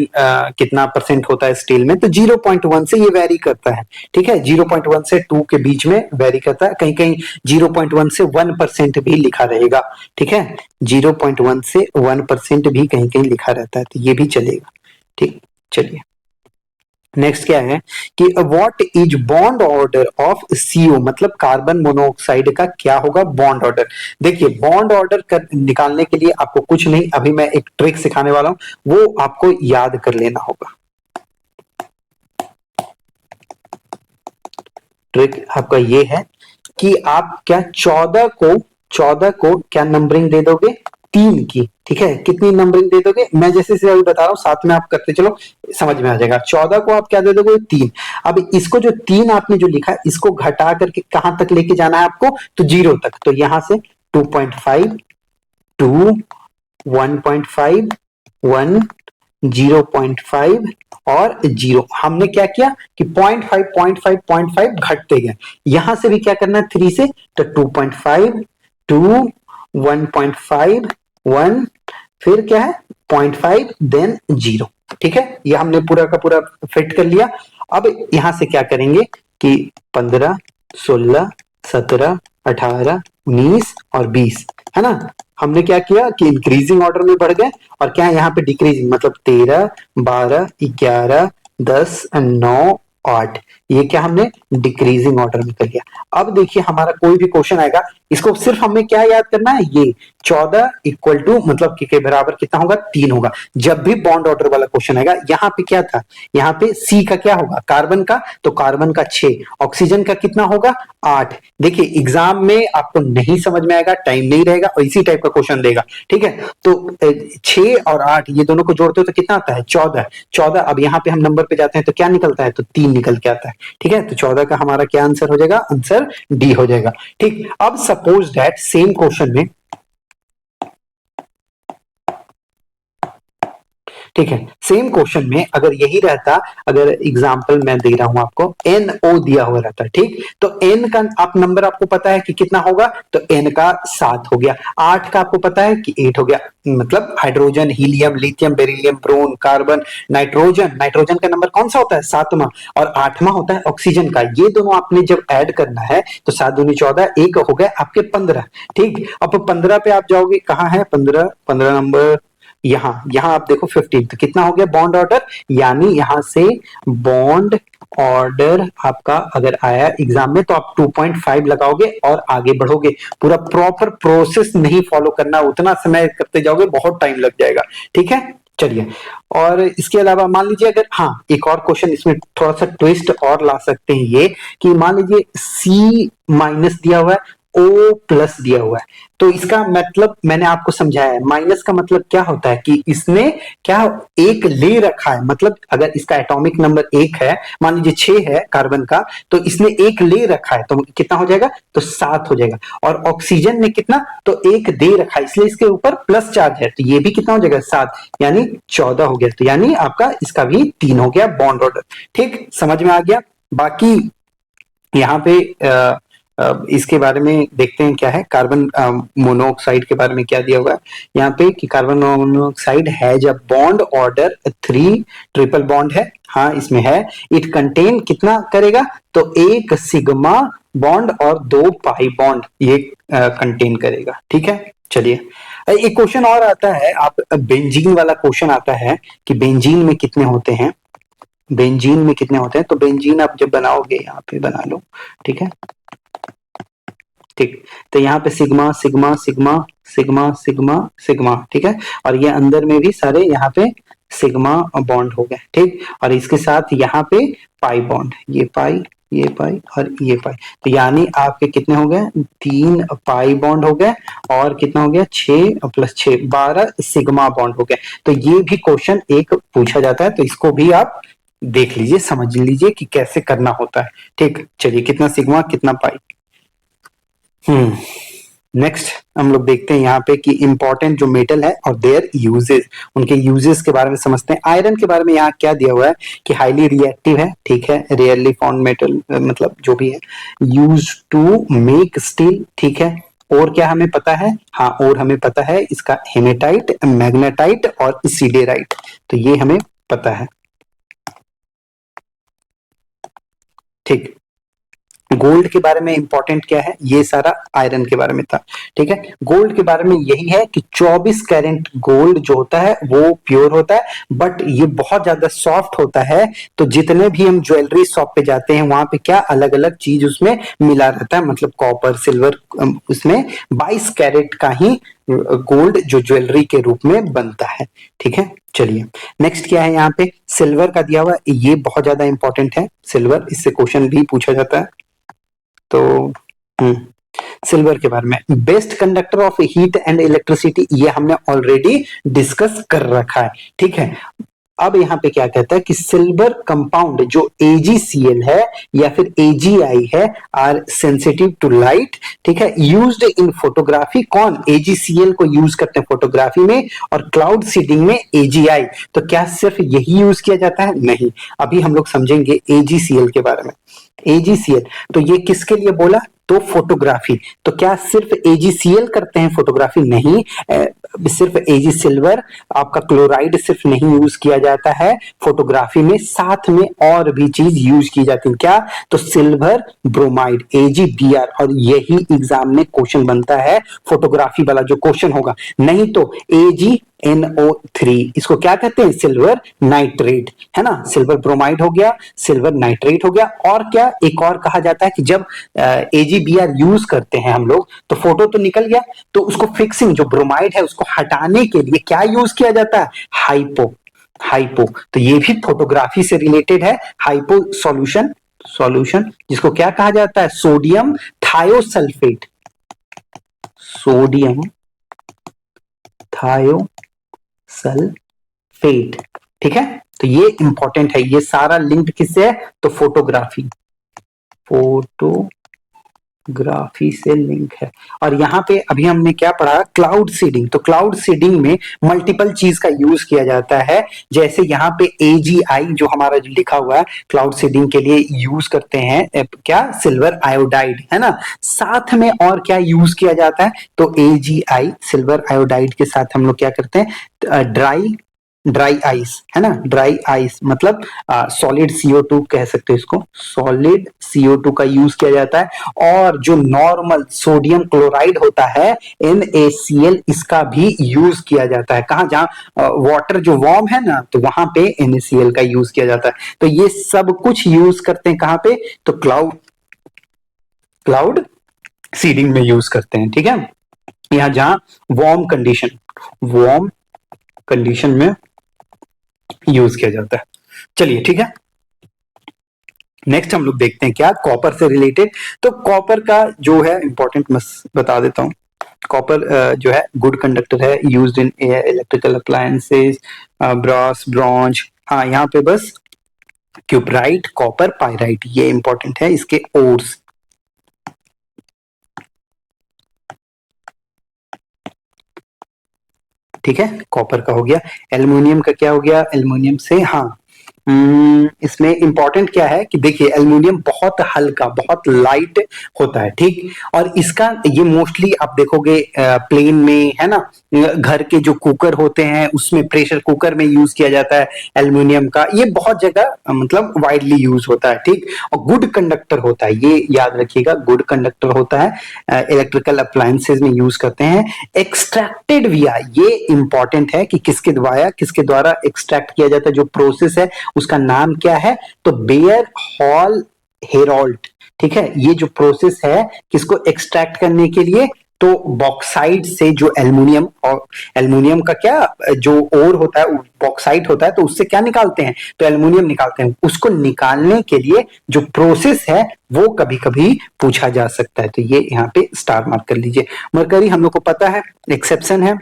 A: कितना परसेंट होता है स्टील में, तो 0.1 से ये वेरी करता है, ठीक है। 0.1 से 2 के बीच में वेरी करता है, कहीं कहीं 0.1 से 1% भी लिखा रहेगा, ठीक है। 0.1 से 1% भी कहीं कहीं लिखा रहता है, तो ये भी चलेगा, ठीक। चलिए नेक्स्ट क्या है कि what is bond order of CO, मतलब कार्बन मोनोऑक्साइड का क्या होगा बॉन्ड ऑर्डर। देखिए बॉन्ड ऑर्डर कर निकालने के लिए आपको कुछ नहीं, अभी मैं एक ट्रिक सिखाने वाला हूं, वो आपको याद कर लेना होगा। ट्रिक आपका ये है कि आप क्या 14 को क्या नंबरिंग दे दोगे, तीन की, ठीक है। कितनी नंबरिंग दे दोगे, मैं जैसे से अभी बता रहा हूं साथ में आप करते चलो, समझ में आ जाएगा। 14 को आप क्या दे दोगे, तीन। अब इसको जो तीन आपने जो लिखा है इसको घटा करके कहां तक लेके जाना है आपको, तो जीरो तक, तो यहां से 2.5, 2, 1.5, 1, 0.5 और जीरो। हमने क्या किया कि 0.5 0.5 0.5 घटते गए, यहां से भी क्या करना है 3 से, तो 2.5, 2, 1.5, 1, फिर क्या है 0.5 देन जीरो, ठीक है। ये हमने पूरा का पूरा फिट कर लिया। अब यहां से क्या करेंगे कि 15, 16, 17, 18, 19 और 20, है ना। हमने क्या किया कि इंक्रीजिंग ऑर्डर में बढ़ गए, और क्या है यहाँ पे डिक्रीजिंग, मतलब 13, 12, 11, 10, 9, 8, ये क्या हमने डिक्रीजिंग ऑर्डर में कर लिया। अब देखिए हमारा कोई भी क्वेश्चन आएगा इसको सिर्फ हमें क्या याद करना है, ये 14 इक्वल टू मतलब के बराबर कितना होगा, 3 होगा। जब भी बॉन्ड ऑर्डर वाला क्वेश्चन आएगा, यहाँ पे क्या था, यहाँ पे सी का क्या होगा, कार्बन का, तो कार्बन का 6, ऑक्सीजन का कितना होगा, 8। देखिए एग्जाम में आपको नहीं समझ में आएगा, टाइम नहीं रहेगा और इसी टाइप का क्वेश्चन देगा, ठीक है। तो 6 और 8 ये दोनों को जोड़ते हो तो कितना आता है, 14। 14 अब यहाँ पे हम नंबर पे जाते हैं तो क्या निकलता है, तो 3 निकल के आता है, ठीक है। तो 14 का हमारा क्या आंसर हो जाएगा, आंसर डी हो जाएगा, ठीक। अब सपोज दैट सेम क्वेश्चन में, ठीक है, सेम क्वेश्चन में अगर यही रहता, अगर एग्जांपल मैं दे रहा हूं आपको, NO दिया हुआ रहता, ठीक, तो N का आप नंबर आपको पता है कि कितना होगा, तो N का 7 हो गया, 8 का आपको पता है कि 8 हो गया, मतलब hydrogen, helium, lithium, beryllium, boron, carbon, nitrogen, nitrogen का नंबर कौन सा होता है, 7वां, और 8वां होता है ऑक्सीजन का। ये दोनों आपने जब ऐड करना है तो 7 दूनी 14, एक हो गए आपके 15, ठीक। अब 15 पे आप जाओगे, कहाँ है 15, 15 नंबर यहां आप देखो 15, तो कितना हो गया बॉन्ड ऑर्डर, यानी यहां से बॉन्ड ऑर्डर आपका अगर आया एग्जाम में तो आप 2.5 लगाओगे और आगे बढ़ोगे। पूरा प्रॉपर प्रोसेस नहीं फॉलो करना, उतना समय करते जाओगे बहुत टाइम लग जाएगा, ठीक है। चलिए, और इसके अलावा मान लीजिए अगर, हाँ एक और क्वेश्चन इसमें थोड़ा सा ट्विस्ट और ला सकते हैं, ये कि मान लीजिए C माइनस दिया हुआ है, O प्लस दिया हुआ है, तो इसका मतलब मैंने आपको समझाया है, माइनस का मतलब क्या होता है कि इसने क्या एक ले रखा है, मतलब अगर इसका एटॉमिक नंबर 1 है, मान लीजिए 6 है कार्बन का, तो इसने एक ले रखा है, तो कितना हो जाएगा, तो 7 हो जाएगा। और ऑक्सीजन ने कितना, तो एक दे रखा है, इसलिए इसके ऊपर प्लस चार्ज है, तो ये भी कितना हो जाएगा 7, यानी 14 हो गया। तो यानी आपका इसका भी 3 हो गया बॉन्ड ऑर्डर, ठीक, समझ में आ गया। बाकी यहाँ पे इसके बारे में देखते हैं क्या है, कार्बन मोनोऑक्साइड के बारे में क्या दिया हुआ है यहाँ पे, कि कार्बन मोनोऑक्साइड है जब बॉन्ड ऑर्डर 3 ट्रिपल बॉन्ड है, हाँ इसमें है, इट कंटेन कितना करेगा, तो 1 सिग्मा बॉन्ड और 2 पाई बॉन्ड ये कंटेन करेगा, ठीक है। चलिए, एक क्वेश्चन और आता है, आप बेंजीन वाला क्वेश्चन आता है कि बेंजीन में कितने होते हैं, बेंजीन में कितने होते हैं, तो बेंजीन आप जब बनाओगे, यहाँ पे बना लो, ठीक है, ठीक। तो यहाँ पे sigma sigma sigma sigma sigma sigma, ठीक है, और ये अंदर में भी सारे यहाँ पे सिग्मा बॉन्ड हो गए, ठीक। और इसके साथ यहाँ पे पाई बॉन्ड, ये पाई, ये पाई और ये पाई, तो यानी आपके कितने हो गए, 3 पाई बॉन्ड हो गए, और कितना हो गया 6 प्लस 6 12 सिग्मा बॉन्ड हो गए। तो ये भी क्वेश्चन एक पूछा जाता है, तो इसको भी आप देख लीजिए, समझ लीजिए कि कैसे करना होता है, ठीक। चलिए, कितना सिग्मा कितना पाई। नेक्स्ट हम लोग देखते हैं यहाँ पे कि इंपॉर्टेंट जो मेटल है और देयर यूजेस, उनके यूजेस के बारे में समझते हैं। आयरन के बारे में यहाँ क्या दिया हुआ है कि हाईली रिएक्टिव है, ठीक है, रेयरली फाउंड मेटल, मतलब जो भी है, यूज टू मेक स्टील, ठीक है। और क्या हमें पता है, हाँ और हमें पता है इसका हेमेटाइट, मैग्नेटाइट और सिडेराइट, तो ये हमें पता है, ठीक। गोल्ड के बारे में इंपॉर्टेंट क्या है, ये सारा आयरन के बारे में था, ठीक है। गोल्ड के बारे में यही है कि 24 कैरेट गोल्ड जो होता है वो प्योर होता है, बट ये बहुत ज्यादा सॉफ्ट होता है, तो जितने भी हम ज्वेलरी शॉप पे जाते हैं वहां पे क्या अलग अलग चीज उसमें मिला रहता है, मतलब कॉपर सिल्वर, उसमें 22 कैरेट का ही गोल्ड जो ज्वेलरी के रूप में बनता है, ठीक है। चलिए, नेक्स्ट क्या है, यहाँ पे सिल्वर का दिया हुआ, ये बहुत ज्यादा इंपॉर्टेंट है सिल्वर, इससे क्वेश्चन भी पूछा जाता है। तो सिल्वर के बारे में, best conductor of heat and electricity, ये हमने ऑलरेडी डिस्कस कर रखा है, ठीक है। अब यहाँ पे क्या कहता है कि सिल्वर कंपाउंड जो AgCl है या फिर AgI है, आर सेंसिटिव टू लाइट, ठीक है, यूज्ड इन फोटोग्राफी। कौन, AgCl को यूज करते हैं फोटोग्राफी में, और क्लाउड सीडिंग में AgI। तो क्या सिर्फ यही यूज किया जाता है, नहीं, अभी हम लोग समझेंगे AgCl के बारे में। AgCl तो ये किसके लिए बोला, तो फोटोग्राफी। तो क्या सिर्फ AgCl करते हैं फोटोग्राफी, नहीं, सिर्फ Ag सिल्वर आपका क्लोराइड सिर्फ नहीं यूज किया जाता है फोटोग्राफी में, साथ में और भी चीज यूज की जाती है, क्या, तो सिल्वर ब्रोमाइड AgBr, और यही एग्जाम में क्वेश्चन बनता है फोटोग्राफी वाला जो क्वेश्चन होगा, नहीं तो Ag NO3, इसको क्या कहते हैं? सिल्वर नाइट्रेट, है ना। सिल्वर ब्रोमाइड हो गया, सिल्वर नाइट्रेट हो गया। और क्या एक और कहा जाता है कि जब AgBr यूज करते हैं हम लोग तो फोटो तो निकल गया, तो उसको फिक्सिंग जो ब्रोमाइड है उसको हटाने के लिए क्या यूज किया जाता है? हाइपो। हाइपो, तो ये भी फोटोग्राफी से रिलेटेड है। हाइपो सॉल्यूशन, सॉल्यूशन जिसको क्या कहा जाता है? Sodium thiosulphate, sodium thiosulphate. ठीक है, तो ये इंपॉर्टेंट है। ये सारा लिंक्ड किससे है? तो फोटोग्राफी, फोटोग्राफी से लिंक है। और यहाँ पे अभी हमने क्या पढ़ा? Cloud seeding. तो क्लाउड सीडिंग में मल्टीपल चीज का यूज किया जाता है। जैसे यहाँ पे AgI जो हमारा जो लिखा हुआ है क्लाउड सीडिंग के लिए यूज करते हैं क्या? सिल्वर आयोडाइड, है ना। साथ में और क्या यूज किया जाता है? तो AgI सिल्वर आयोडाइड के साथ हम लोग क्या करते हैं? ड्राई आइस, है ना। ड्राई आइस मतलब सॉलिड CO2 कह सकते हैं इसको, सॉलिड CO2 का यूज किया जाता है। और जो नॉर्मल सोडियम क्लोराइड होता है NaCl, इसका भी यूज किया जाता है। कहा? जहां वाटर जो वार्म है ना, तो वहां पे NaCl का यूज किया जाता है। तो ये सब कुछ यूज करते हैं कहां पे? तो क्लाउड सीडिंग में यूज करते हैं। ठीक है, यहां जहां वार्म कंडीशन में यूज किया जाता है। चलिए ठीक है, नेक्स्ट हम लोग देखते हैं क्या? कॉपर से रिलेटेड। तो कॉपर का जो है इंपॉर्टेंट मैं बता देता हूं। कॉपर जो है गुड कंडक्टर है, used in electrical appliances, brass, bronze. हाँ, यहाँ पे बस क्यूपराइट, कॉपर, पायराइट, ये इंपॉर्टेंट है, इसके ओर्स। ठीक है, कॉपर का हो गया। एल्युमिनियम का क्या हो गया? एल्युमिनियम से, हाँ, इसमें इंपॉर्टेंट क्या है कि देखिए एल्युमिनियम बहुत हल्का, बहुत लाइट होता है। ठीक, और इसका ये मोस्टली आप देखोगे प्लेन में, है ना। घर के जो कुकर होते हैं उसमें, प्रेशर कुकर में यूज किया जाता है एल्युमिनियम का। ये बहुत जगह मतलब वाइडली यूज होता है। ठीक, और गुड कंडक्टर होता है, ये याद रखिएगा, गुड कंडक्टर होता है। इलेक्ट्रिकल अप्लायंसेज में यूज करते हैं। एक्सट्रैक्टेड विया, ये इंपॉर्टेंट है कि किसके द्वारा एक्सट्रैक्ट किया जाता है, जो प्रोसेस है उसका नाम क्या है? तो बेयर हॉल हेरोल्ट। ठीक है, ये जो प्रोसेस है किसको एक्सट्रैक्ट करने के लिए? तो बॉक्साइट से जो एल्युमिनियम, और एल्युमिनियम का क्या जो ओर होता है बॉक्साइट होता है, तो उससे क्या निकालते हैं? तो एल्युमिनियम निकालते हैं। उसको निकालने के लिए जो प्रोसेस है वो कभी कभी पूछा जा सकता है। तो ये यहाँ पे स्टार मार्क कर लीजिए। मरकरी हम लोग को पता है, एक्सेप्शन है,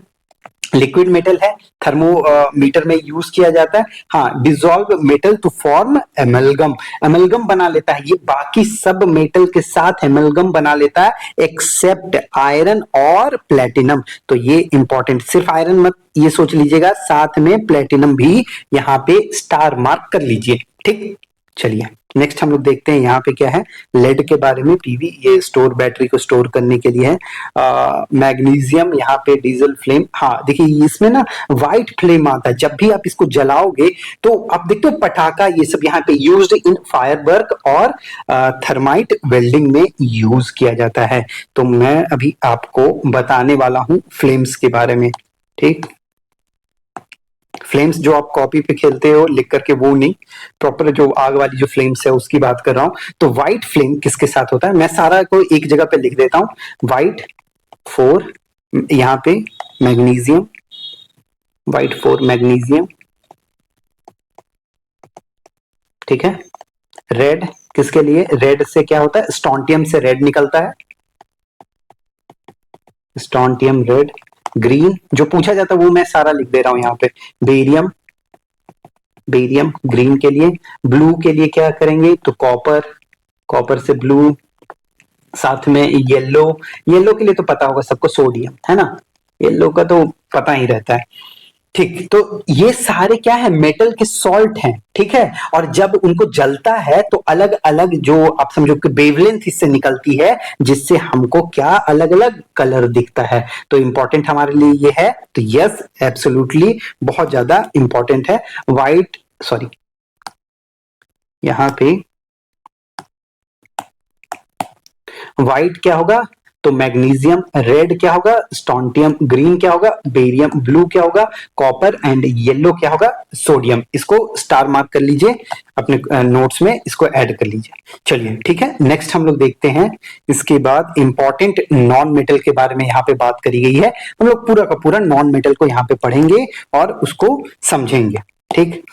A: लिक्विड मेटल है, थर्मोमीटर में यूज किया जाता है। हाँ, dissolve metal to form amalgam, amalgam बना लेता है, ये बाकी सब मेटल के साथ एमलगम बना लेता है एक्सेप्ट आयरन और प्लेटिनम। तो ये इंपॉर्टेंट, सिर्फ आयरन मत ये सोच लीजिएगा, साथ में प्लेटिनम भी यहाँ पे स्टार मार्क कर लीजिए। ठीक, चलिए नेक्स्ट हम लोग देखते हैं यहाँ पे क्या है, लेड के बारे में। पीवी, ये स्टोर, बैटरी को स्टोर करने के लिए है। मैग्नीशियम, यहाँ पे डीजल फ्लेम। हाँ देखिए, इसमें ना व्हाइट फ्लेम आता है, जब भी आप इसको जलाओगे तो आप देखते हो पटाखा, ये सब यहाँ पे यूज्ड इन फायरवर्क और थर्माइट वेल्डिंग में यूज किया जाता है। तो मैं अभी आपको बताने वाला हूं फ्लेम्स के बारे में। ठीक, फ्लेम्स जो आप कॉपी पे खेलते हो लिख करके, वो नहीं, प्रॉपर जो आग वाली जो फ्लेम्स है उसकी बात कर रहा हूं। तो व्हाइट फ्लेम किसके साथ होता है? मैं सारा को एक जगह पे लिख देता हूं। व्हाइट 4, यहाँ पे मैग्नीशियम, व्हाइट 4 मैग्नीशियम। ठीक है, रेड किसके लिए? रेड से क्या होता है? स्टोंटियम से रेड निकलता है, स्टोंटियम रेड। ग्रीन जो पूछा जाता है वो मैं सारा लिख दे रहा हूं यहाँ पे। बेरियम, बेरियम ग्रीन के लिए। ब्लू के लिए क्या करेंगे? तो कॉपर, कॉपर से ब्लू। साथ में येलो, येलो के लिए तो पता होगा सबको, सोडियम, है ना। येलो का तो पता ही रहता है। ठीक, तो ये सारे क्या है? मेटल के सॉल्ट हैं। ठीक है, और जब उनको जलता है तो अलग अलग जो आप समझो कि वेवलेंथ इससे निकलती है, जिससे हमको क्या अलग अलग कलर दिखता है। तो इंपॉर्टेंट हमारे लिए ये है। तो यस, एब्सोल्युटली बहुत ज्यादा इंपॉर्टेंट है। व्हाइट, सॉरी, यहां पे व्हाइट क्या होगा? तो मैग्नीशियम रेड क्या होगा, स्टोंटियम ग्रीन क्या होगा, बेरियम ब्लू क्या होगा, कॉपर एंड येलो क्या होगा, सोडियम। इसको स्टार मार्क कर लीजिए अपने नोट्स में, इसको ऐड कर लीजिए। चलिए ठीक है, नेक्स्ट हम लोग देखते हैं। इसके बाद इंपॉर्टेंट नॉन मेटल के बारे में यहाँ पे बात करी गई है। हम लोग पूरा का पूरा नॉन मेटल को यहाँ पे पढ़ेंगे और उसको समझेंगे। ठीक,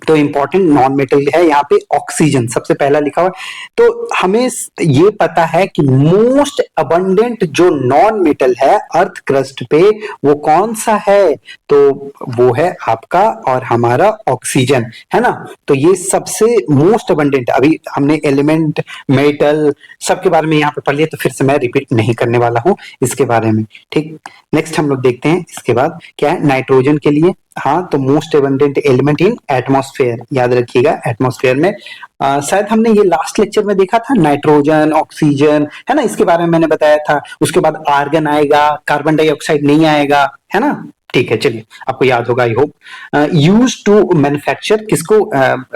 A: तो इंपॉर्टेंट नॉन मेटल है यहाँ पे ऑक्सीजन सबसे पहला लिखा हुआ है। तो हमें ये पता है कि मोस्ट अबंडेंट जो नॉन मेटल है अर्थ क्रस्ट पे वो कौन सा है, तो वो है आपका और हमारा ऑक्सीजन, है ना। तो ये सबसे मोस्ट अबंडेंट, अभी हमने एलिमेंट मेटल सबके बारे में यहाँ पे पढ़ लिया, तो फिर से मैं रिपीट नहीं करने वाला हूँ इसके बारे में। ठीक, नेक्स्ट हम लोग देखते हैं इसके बाद क्या है नाइट्रोजन के लिए। हाँ, तो most abundant element in atmosphere, याद रखिएगा एटमॉस्फेयर में शायद हमने ये लास्ट लेक्चर में देखा था, नाइट्रोजन ऑक्सीजन, है ना, इसके बारे में मैंने बताया था। उसके बाद आर्गन आएगा, कार्बन डाइऑक्साइड नहीं आएगा, है ना। ठीक है, चलिए आपको याद होगा I hope. Use to manufacture, किसको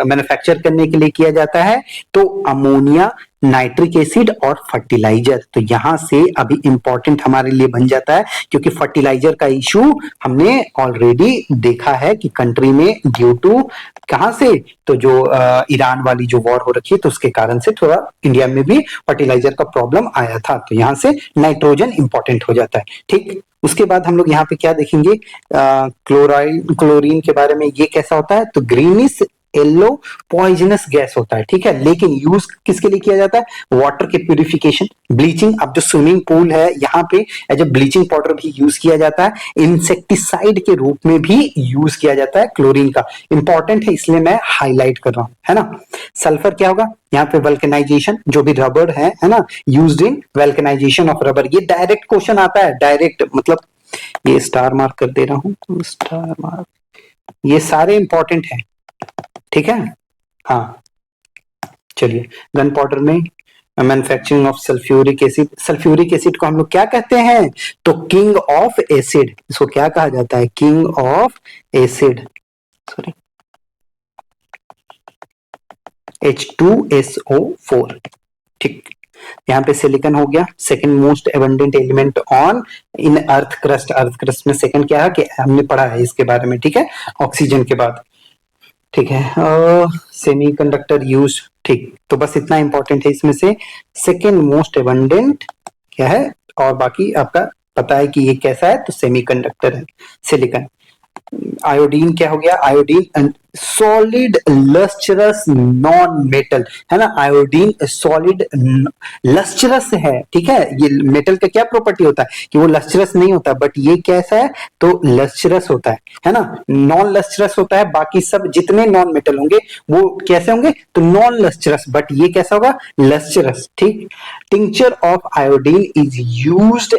A: मैन्युफैक्चर करने के लिए किया जाता है, तो अमोनिया, नाइट्रिक एसिड और फर्टिलाइजर। तो यहां से अभी इंपॉर्टेंट हमारे लिए बन जाता है, क्योंकि फर्टिलाइजर का इशू हमने ऑलरेडी देखा है कि कंट्री में ड्यू टू कहां से, तो जो ईरान वाली जो वॉर हो रखी है, तो उसके कारण से थोड़ा इंडिया में भी फर्टिलाइजर का प्रॉब्लम आया था। तो यहां से नाइट्रोजन इंपॉर्टेंट हो जाता है। ठीक, उसके बाद हम लोग यहाँ पे क्या देखेंगे, क्लोरीन के बारे में। ये कैसा होता है, तो ग्रीनिश येलो पॉइजनस गैस होता है। ठीक है, लेकिन यूज किसके लिए किया जाता है, वाटर के प्यूरिफिकेशन, ब्लीचिंग। अब जो स्विमिंग पूल है यहाँ पे एज ए ब्लीचिंग पाउडर भी यूज किया जाता है, इंसेक्टिसाइड के रूप में भी यूज किया जाता है क्लोरीन का। इंपॉर्टेंट है इसलिए मैं हाईलाइट कर रहा हूं, है ना। सल्फर क्या होगा यहाँ पे, वल्केनाइजेशन, जो भी रबर है ना, used in vulcanisation of rubber. ये डायरेक्ट क्वेश्चन आता है, डायरेक्ट मतलब ये स्टार मार्क कर दे रहा हूं, स्टार मार्क, ये सारे इंपॉर्टेंट है। ठीक है, हाँ चलिए, गन पाउडर में manufacturing of sulphuric acid. Sulphuric acid को हम लोग क्या कहते हैं, तो किंग ऑफ एसिड, इसको क्या कहा जाता है, king of acid, sorry H2SO4। ठीक, यहाँ पे सिलिकॉन हो गया second most abundant element on in earth crust. Earth crust में सेकंड क्या है कि हमने पढ़ा है इसके बारे में, ठीक है, ऑक्सीजन के बाद। ठीक है, सेमीकंडक्टर यूज, ठीक, तो बस इतना इंपॉर्टेंट है इसमें से। सेकंड मोस्ट एबंडेंट क्या है, और बाकी आपका पता है कि ये कैसा है, तो सेमीकंडक्टर है, सिलिकॉन। आयोडीन क्या हो गया, iodine solid lustrous non metal, है ना। आयोडीन सॉलिड लस्ट्रस है, ठीक है। ये मेटल का क्या प्रॉपर्टी होता है कि वो लस्ट्रस नहीं होता, बट ये कैसा है, तो लस्ट्रस होता है ना। नॉन लस्ट्रस होता है, बाकी सब जितने नॉन मेटल होंगे वो कैसे होंगे, तो नॉन लस्ट्रस, बट ये कैसा होगा, लस्ट्रस। ठीक, tincture of iodine is used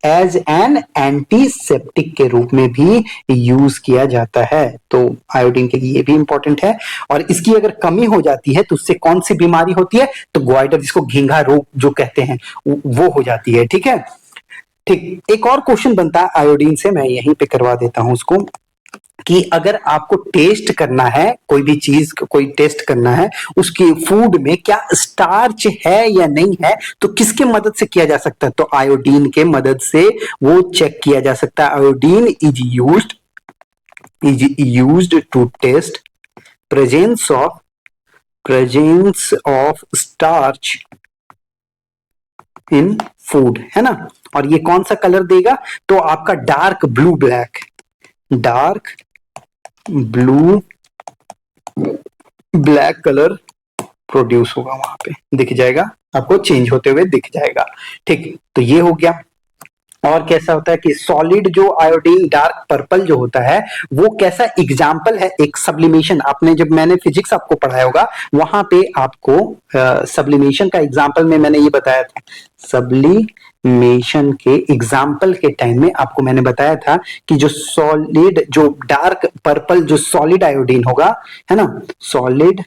A: as an antiseptic के रूप में भी यूज किया जाता है। तो आयोडीन के लिए ये भी इंपॉर्टेंट है। और इसकी अगर कमी हो जाती है तो उससे कौन सी बीमारी होती है, तो ग्वाइडर, जिसको घींघा रोग जो कहते हैं, वो हो जाती है। ठीक है, ठीक, एक और क्वेश्चन बनता है आयोडीन से, मैं यहीं पे करवा देता हूं उसको, कि अगर आपको टेस्ट करना है कोई भी चीज, कोई टेस्ट करना है, उसकी फूड में क्या स्टार्च है या नहीं है, तो किसके मदद से किया जा सकता है, तो आयोडीन के मदद से वो चेक किया जा सकता है। Iodine is used to test presence of starch in food, है ना। और ये कौन सा कलर देगा, तो आपका dark blue black, dark blue black colour produce होगा, वहां पे दिख जाएगा आपको, चेंज होते हुए दिख जाएगा। ठीक, तो ये हो गया। और कैसा होता है कि सॉलिड जो आयोडीन डार्क पर्पल जो होता है वो कैसा एग्जाम्पल है, एक सब्लिमेशन। आपने जब मैंने फिजिक्स आपको पढ़ाया होगा वहां पे आपको सब्लिमेशन का एग्जाम्पल में मैंने ये बताया था, सब्लिमेशन के एग्जाम्पल के टाइम में आपको मैंने बताया था कि जो सॉलिड, जो डार्क पर्पल जो सॉलिड आयोडीन होगा, है ना, solid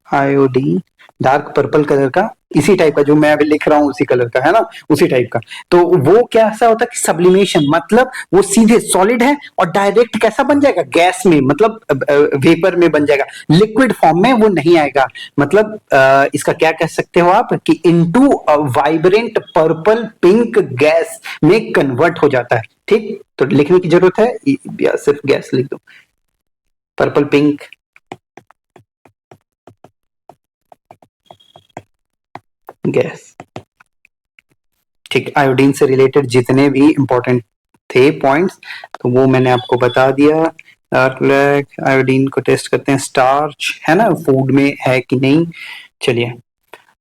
A: iodine dark purple colour का, इसी टाइप का जो मैं अभी लिख रहा हूँ उसी कलर का है ना, उसी टाइप का। तो वो कैसा होता है कि सब्लिमेशन, मतलब वो सीधे सॉलिड है और डायरेक्ट कैसा बन जाएगा, गैस में, मतलब वेपर में बन जाएगा, लिक्विड फॉर्म में वो नहीं आएगा। मतलब इसका क्या कह सकते हो आप कि into vibrant purple pink gas में कन्वर्ट हो जाता है। ठीक, तो लिखने की जरूरत है या सिर्फ गैस लिख दो, पर्पल पिंक गैस। ठीक, आयोडीन से रिलेटेड जितने भी इंपॉर्टेंट थे पॉइंट्स तो वो मैंने आपको बता दिया। डार्क ब्लैक, आयोडीन को टेस्ट करते हैं, स्टार्च है ना फूड में है कि नहीं। चलिए,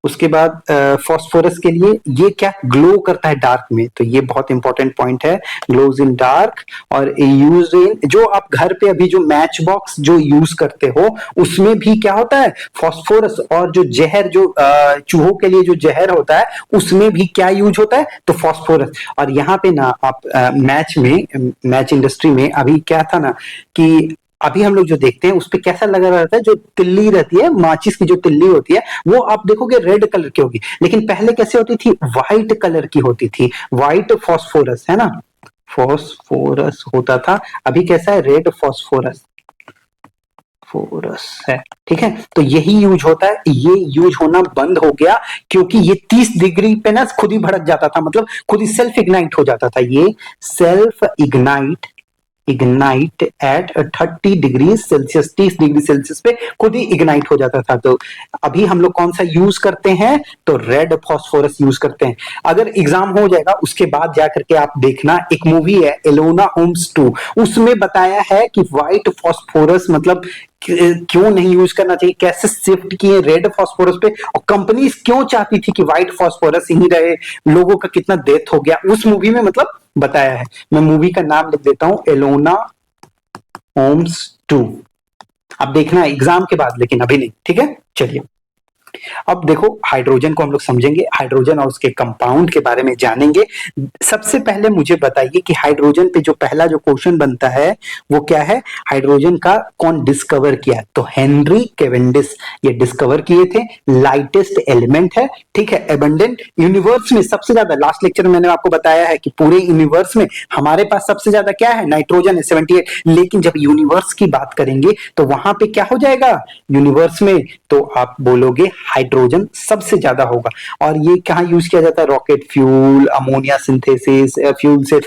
A: उसके बाद फॉस्फोरस के लिए ये क्या ग्लो करता है डार्क में, तो ये बहुत इंपॉर्टेंट पॉइंट है, ग्लोज इन डार्क। और यूज इन, जो आप घर पे अभी जो मैच बॉक्स जो यूज करते हो उसमें भी क्या होता है फॉस्फोरस, और जो जहर जो चूहों के लिए जो जहर होता है उसमें भी क्या यूज होता है, तो फॉस्फोरस। और यहाँ पे ना आप मैच में, मैच इंडस्ट्री में अभी क्या था ना कि अभी हम लोग जो देखते हैं उस पे कैसा लगा रहता है, जो तिल्ली रहती है माचिस की जो तिल्ली होती है वो आप देखोगे रेड कलर की होगी, लेकिन पहले कैसे होती थी, व्हाइट कलर की होती थी, व्हाइट फॉस्फोरस है ना, फॉस्फोरस होता था। अभी कैसा है, रेड फॉस्फोरस फोरस है। ठीक है, तो यही यूज होता है, ये यूज होना बंद हो गया क्योंकि ये 30 डिग्री पे ना खुद ही भड़क जाता था, मतलब खुद ही सेल्फ इग्नाइट हो जाता था, ये self ignite at 30 degree Celsius, 30 degree Celsius पे खुद ही इग्नाइट हो जाता था। तो अभी हम लोग कौन सा यूज करते हैं, तो रेड फॉस्फोरस यूज करते हैं। अगर एग्जाम हो जाएगा उसके बाद जाकर के आप देखना, एक मूवी है एलोना होम्स 2, उसमें बताया है कि व्हाइट फॉस्फोरस मतलब क्यों नहीं यूज करना चाहिए, कैसे शिफ्ट किए रेड फॉस्फोरस पे, और कंपनीज क्यों चाहती थी कि व्हाइट फॉस्फोरस ही रहे, लोगों का कितना डेथ हो गया उस मूवी में, मतलब बताया है। मैं मूवी का नाम लिख देता हूं, एलोना होम्स 2। अब देखना एग्जाम के बाद, लेकिन अभी नहीं, ठीक है। चलिए, अब देखो हाइड्रोजन को हम लोग समझेंगे, हाइड्रोजन और उसके कंपाउंड के बारे में जानेंगे। सबसे पहले मुझे बताइए कि हाइड्रोजन पे जो पहला जो क्वेश्चन बनता है वो क्या है, हाइड्रोजन का कौन डिस्कवर किया, तो हेनरी कैवेंडिश ये डिस्कवर किए थे। लाइटेस्ट एलिमेंट है, ठीक है, एबंडेंट, यूनिवर्स में सबसे ज्यादा, लास्ट लेक्चर में मैंने आपको बताया है कि पूरे यूनिवर्स में हमारे पास सबसे ज्यादा क्या है, नाइट्रोजन है 78, लेकिन जब यूनिवर्स की बात करेंगे तो वहां पे क्या हो जाएगा यूनिवर्स में, तो आप बोलोगे हाइड्रोजन सबसे ज्यादा होगा। और ये कहाँ यूज किया जाता है, rocket fuel, ammonia synthesis, fuel से।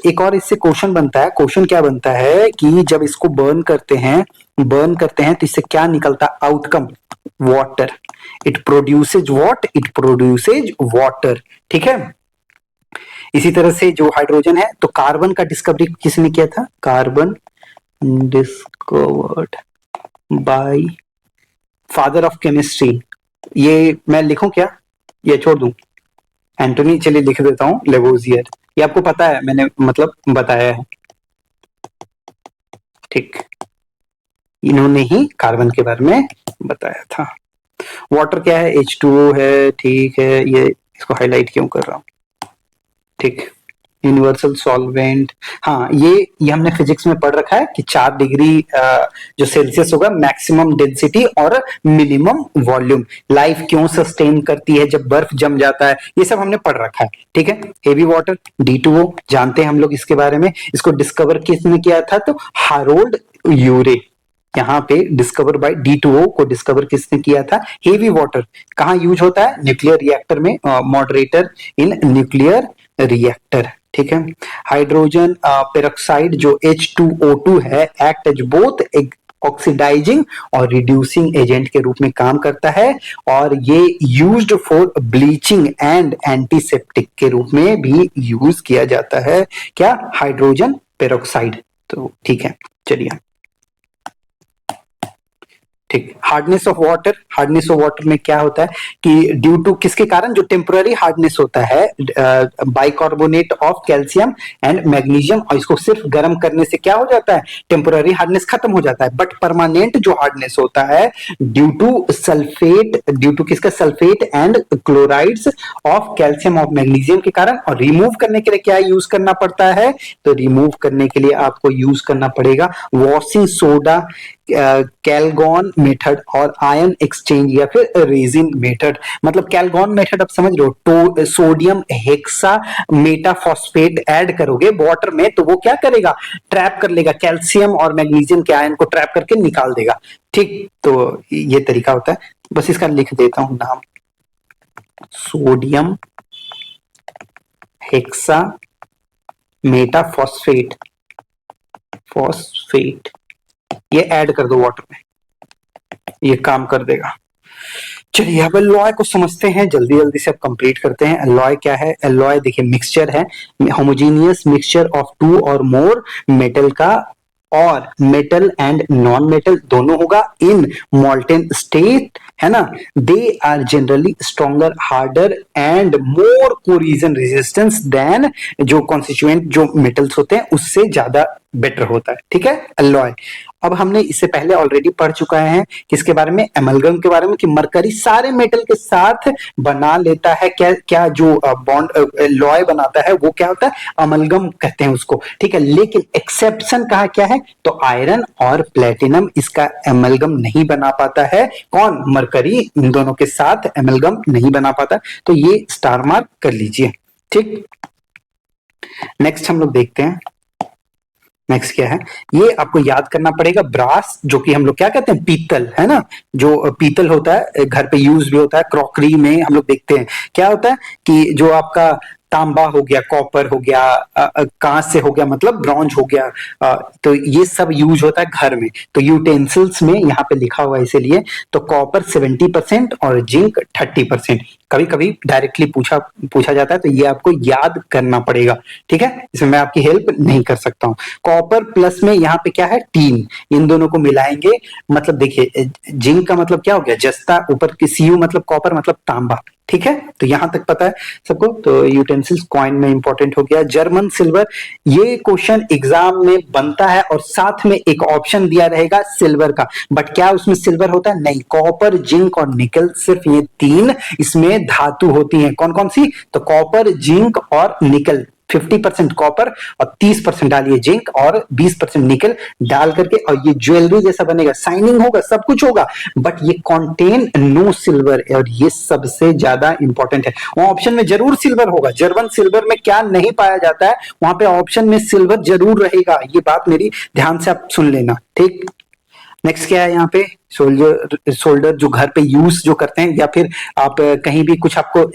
A: एक और इससे क्वेश्चन बनता है, क्वेश्चन क्या बनता है कि जब इसको बर्न करते हैं तो इससे क्या निकलता है outcome, water, it produces what, it produces water. ठीक है, इसी तरह से जो हाइड्रोजन है, तो कार्बन का डिस्कवरी किसने किया था, carbon discovered by father of chemistry. ये मैं लिखूं क्या, ये छोड़ दूं, एंटोनी, चलिए लिख देता हूं, लेवोजियर। ये आपको पता है, मैंने मतलब बताया है। ठीक, इन्होंने ही कार्बन के बारे में बताया था। वाटर क्या है, H2O है, ठीक है, ये इसको हाईलाइट क्यों कर रहा हूं, ठीक, यूनिवर्सल सॉल्वेंट। हाँ, ये हमने फिजिक्स में पढ़ रखा है कि 4 डिग्री जो सेल्सियस होगा मैक्सिमम डेंसिटी और मिनिमम वॉल्यूम, लाइफ क्यों सस्टेन करती है जब बर्फ जम जाता है, ये सब हमने पढ़ रखा है। ठीक है, हेवी वाटर D2O जानते हैं हम लोग इसके बारे में, इसको डिस्कवर किसने किया था, तो हारोल्ड यूरे। यहाँ पे डिस्कवर बाय D2O को डिस्कवर किसने किया था, हेवी वाटर कहाँ यूज होता है, न्यूक्लियर रिएक्टर में, मॉडरेटर इन न्यूक्लियर रिएक्टर। ठीक है, हाइड्रोजन पेरोक्साइड जो H2O2 है, एक्ट एज बोथ ऑक्सीडाइजिंग और रिड्यूसिंग एजेंट के रूप में काम करता है, और ये used for bleaching and antiseptic के रूप में भी यूज किया जाता है, क्या, हाइड्रोजन पेरोक्साइड। तो ठीक है, चलिए, ठीक, hardness of water, hardness of water में क्या होता है कि ड्यू टू किसके कारण, जो टेम्पररी हार्डनेस होता है, bicarbonate of calcium and magnesium, और इसको सिर्फ गर्म करने से क्या हो जाता है, टेम्पररी हार्डनेस खत्म हो जाता है। बट परमानेंट जो हार्डनेस होता है due to sulphate, due to किसका, sulphate and chlorides of calcium of magnesium के कारण। और रिमूव करने के लिए क्या यूज करना पड़ता है, तो रिमूव करने के लिए आपको यूज करना पड़ेगा वॉशिंग सोडा, कैलगॉन मेथड और आयन एक्सचेंज या फिर रेजिन मेथड। मतलब कैलगॉन मेथड आप समझ रहे हो, तो सोडियम हेक्सा मेटाफॉस्फेट ऐड करोगे वाटर में तो वो क्या करेगा, ट्रैप कर लेगा कैल्शियम और मैग्नीशियम के आयन को ट्रैप करके निकाल देगा। ठीक, तो ये तरीका होता है। बस इसका लिख देता हूं नाम, सोडियम हेक्सा मेटाफॉस्फेट, फॉस्फेट, ये ऐड कर दो वाटर में, ये काम कर देगा। चलिए अब एलॉय को समझते हैं, जल्दी जल्दी से अब कंप्लीट करते हैं। एलॉय क्या है? एलॉय देखिए मिक्सचर है, होमोजेनियस मिक्सचर ऑफ टू और मोर मेटल का, और मेटल एंड नॉन मेटल दोनों होगा इन मॉल्टेन स्टेट, है ना। They are generally stronger, harder and more corrosion resistance than, जो कॉन्स्टिट्यूएंट जो मेटल्स होते हैं उससे ज्यादा बेटर होता है। ठीक है, एलॉय। अब हमने इससे पहले ऑलरेडी पढ़ चुका है किसके बारे में, एमलगम के बारे में, कि मरकरी सारे मेटल के साथ बना लेता है। क्या क्या जो बॉन्ड लॉय बनाता है वो क्या होता है, अमलगम कहते हैं उसको। ठीक है, लेकिन एक्सेप्शन कहा क्या है, तो आयरन और प्लेटिनम इसका एमलगम नहीं बना पाता है। कौन, मरकरी इन दोनों के साथ एमलगम नहीं बना पाता, तो ये स्टार मार्क कर लीजिए। ठीक, नेक्स्ट हम लोग देखते हैं। नेक्स्ट क्या है, ये आपको याद करना पड़ेगा, ब्रास जो कि हम लोग क्या कहते हैं, पीतल, है ना। जो पीतल होता है घर पे यूज भी होता है, क्रॉकरी में हम लोग देखते हैं क्या होता है कि जो आपका तांबा हो गया, कॉपर हो गया, कांच से हो गया, मतलब ब्रॉन्ज हो गया, तो ये सब यूज होता है घर में। तो यूटेंसिल्स में यहाँ पे लिखा हुआ है इसीलिए। तो कॉपर 70% और जिंक 30%। कभी कभी डायरेक्टली पूछा पूछा जाता है, तो ये आपको याद करना पड़ेगा। ठीक है, इसमें मैं आपकी हेल्प नहीं कर सकता हूँ। कॉपर प्लस में यहाँ पे क्या है, टीन, इन दोनों को मिलाएंगे, मतलब देखिए जिंक का मतलब क्या हो गया, जस्ता, ऊपर की सीयू मतलब कॉपर मतलब तांबा। ठीक है, तो यहां तक पता है सबको। तो यूटेंसिल्स कॉइन में इंपॉर्टेंट हो गया। जर्मन सिल्वर, ये क्वेश्चन एग्जाम में बनता है और साथ में एक ऑप्शन दिया रहेगा सिल्वर का, बट क्या उसमें सिल्वर होता है, नहीं। कॉपर, जिंक और निकल, सिर्फ ये तीन इसमें धातु होती हैं। कौन कौन सी, तो कॉपर, जिंक और निकल। 50% कॉपर और 30% डालिए जिंक और 20% निकल डाल करके, और ये ज्वेलरी जैसा बनेगा, शाइनिंग होगा, सब कुछ होगा, बट ये कॉन्टेन नो सिल्वर, और ये सबसे ज्यादा इंपॉर्टेंट है। वहां ऑप्शन में जरूर सिल्वर होगा, जर्मन सिल्वर में क्या नहीं पाया जाता है, वहां पे ऑप्शन में सिल्वर जरूर रहेगा। ये बात मेरी ध्यान से आप सुन लेना। ठीक, नेक्स्ट क्या है यहाँ पे, सोल्डर जो घर पे यूज जो करते हैं, या फिर आप कहीं भी कुछ आपको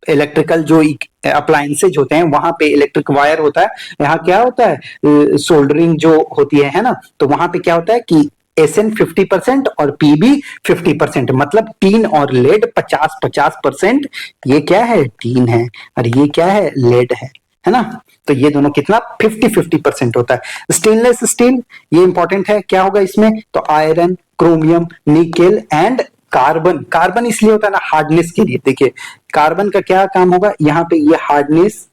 A: इलेक्ट्रिकल जो अप्लायंसेज होते हैं वहां पे इलेक्ट्रिक वायर होता है, यहाँ क्या होता है, सोल्डरिंग जो होती है ना। तो वहां पे क्या होता है कि एसएन 50% और पीबी 50%, मतलब टीन और लेड 50-50%। ये क्या है, टीन है, और ये क्या है, लेड है ना। तो ये दोनों कितना 50-50% होता है। स्टेनलेस स्टील, ये इंपॉर्टेंट है, क्या होगा इसमें, तो iron, chromium, nickel and carbon. Carbon इसलिए होता है ना हार्डनेस के लिए। देखिए कार्बन का क्या काम होगा, यहाँ पे ये हार्डनेस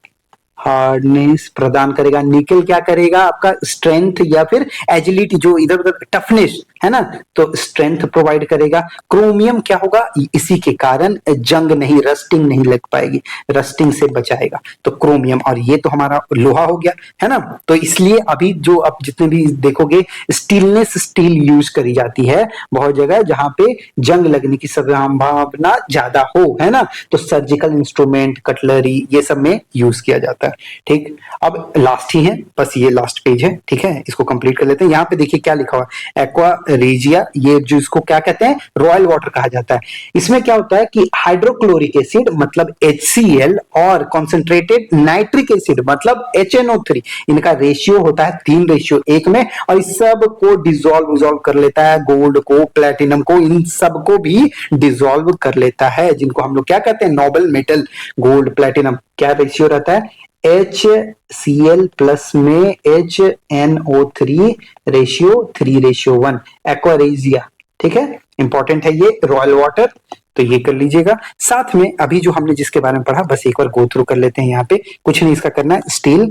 A: प्रदान करेगा। निकल क्या करेगा, आपका स्ट्रेंथ या फिर एजिलिटी, जो इधर उधर टफनेस है ना, तो स्ट्रेंथ प्रोवाइड करेगा। क्रोमियम क्या होगा, इसी के कारण जंग नहीं, रस्टिंग नहीं लग पाएगी, रस्टिंग से बचाएगा, तो क्रोमियम। और ये तो हमारा लोहा हो गया, है ना। तो इसलिए अभी जो आप जितने भी देखोगे स्टीलनेस स्टील यूज करी जाती है बहुत जगह, जहां पे जंग लगने की संभावना ज्यादा हो, है ना। तो सर्जिकल इंस्ट्रूमेंट, कटलरी, ये सब में यूज किया जाता है। ठीक, अब लास्ट ही है, बस ये लास्ट पेज है। ठीक है, इसको कंप्लीट कर लेते हैं। यहाँ पे देखिए क्या लिखा हुआ है, एक्वा रेजिया, ये जो इसको क्या कहते हैं, रॉयल वाटर कहा जाता है। इसमें क्या होता है कि हाइड्रोक्लोरिक एसिड मतलब HCl और कॉन्सेंट्रेटेड नाइट्रिक एसिड मतलब HNO3, इनका रेशियो होता है 3:1 में, और इस सब को डिजोल्व कर लेता है, गोल्ड को, प्लेटिनम को, इन सब को भी डिजोल्व कर लेता है, जिनको हम लोग क्या कहते हैं, नोबल मेटल। गोल्ड, प्लेटिनम, क्या रेशियो रहता है, HCl प्लस में HNO3 रेशियो 3:1, एक्वारेजिया। ठीक है, इंपॉर्टेंट है ये रॉयल वाटर, तो ये कर लीजिएगा। साथ में अभी जो हमने जिसके बारे में पढ़ा बस एक बार गो थ्रू कर लेते हैं। यहाँ पे कुछ नहीं इसका करना है। स्टील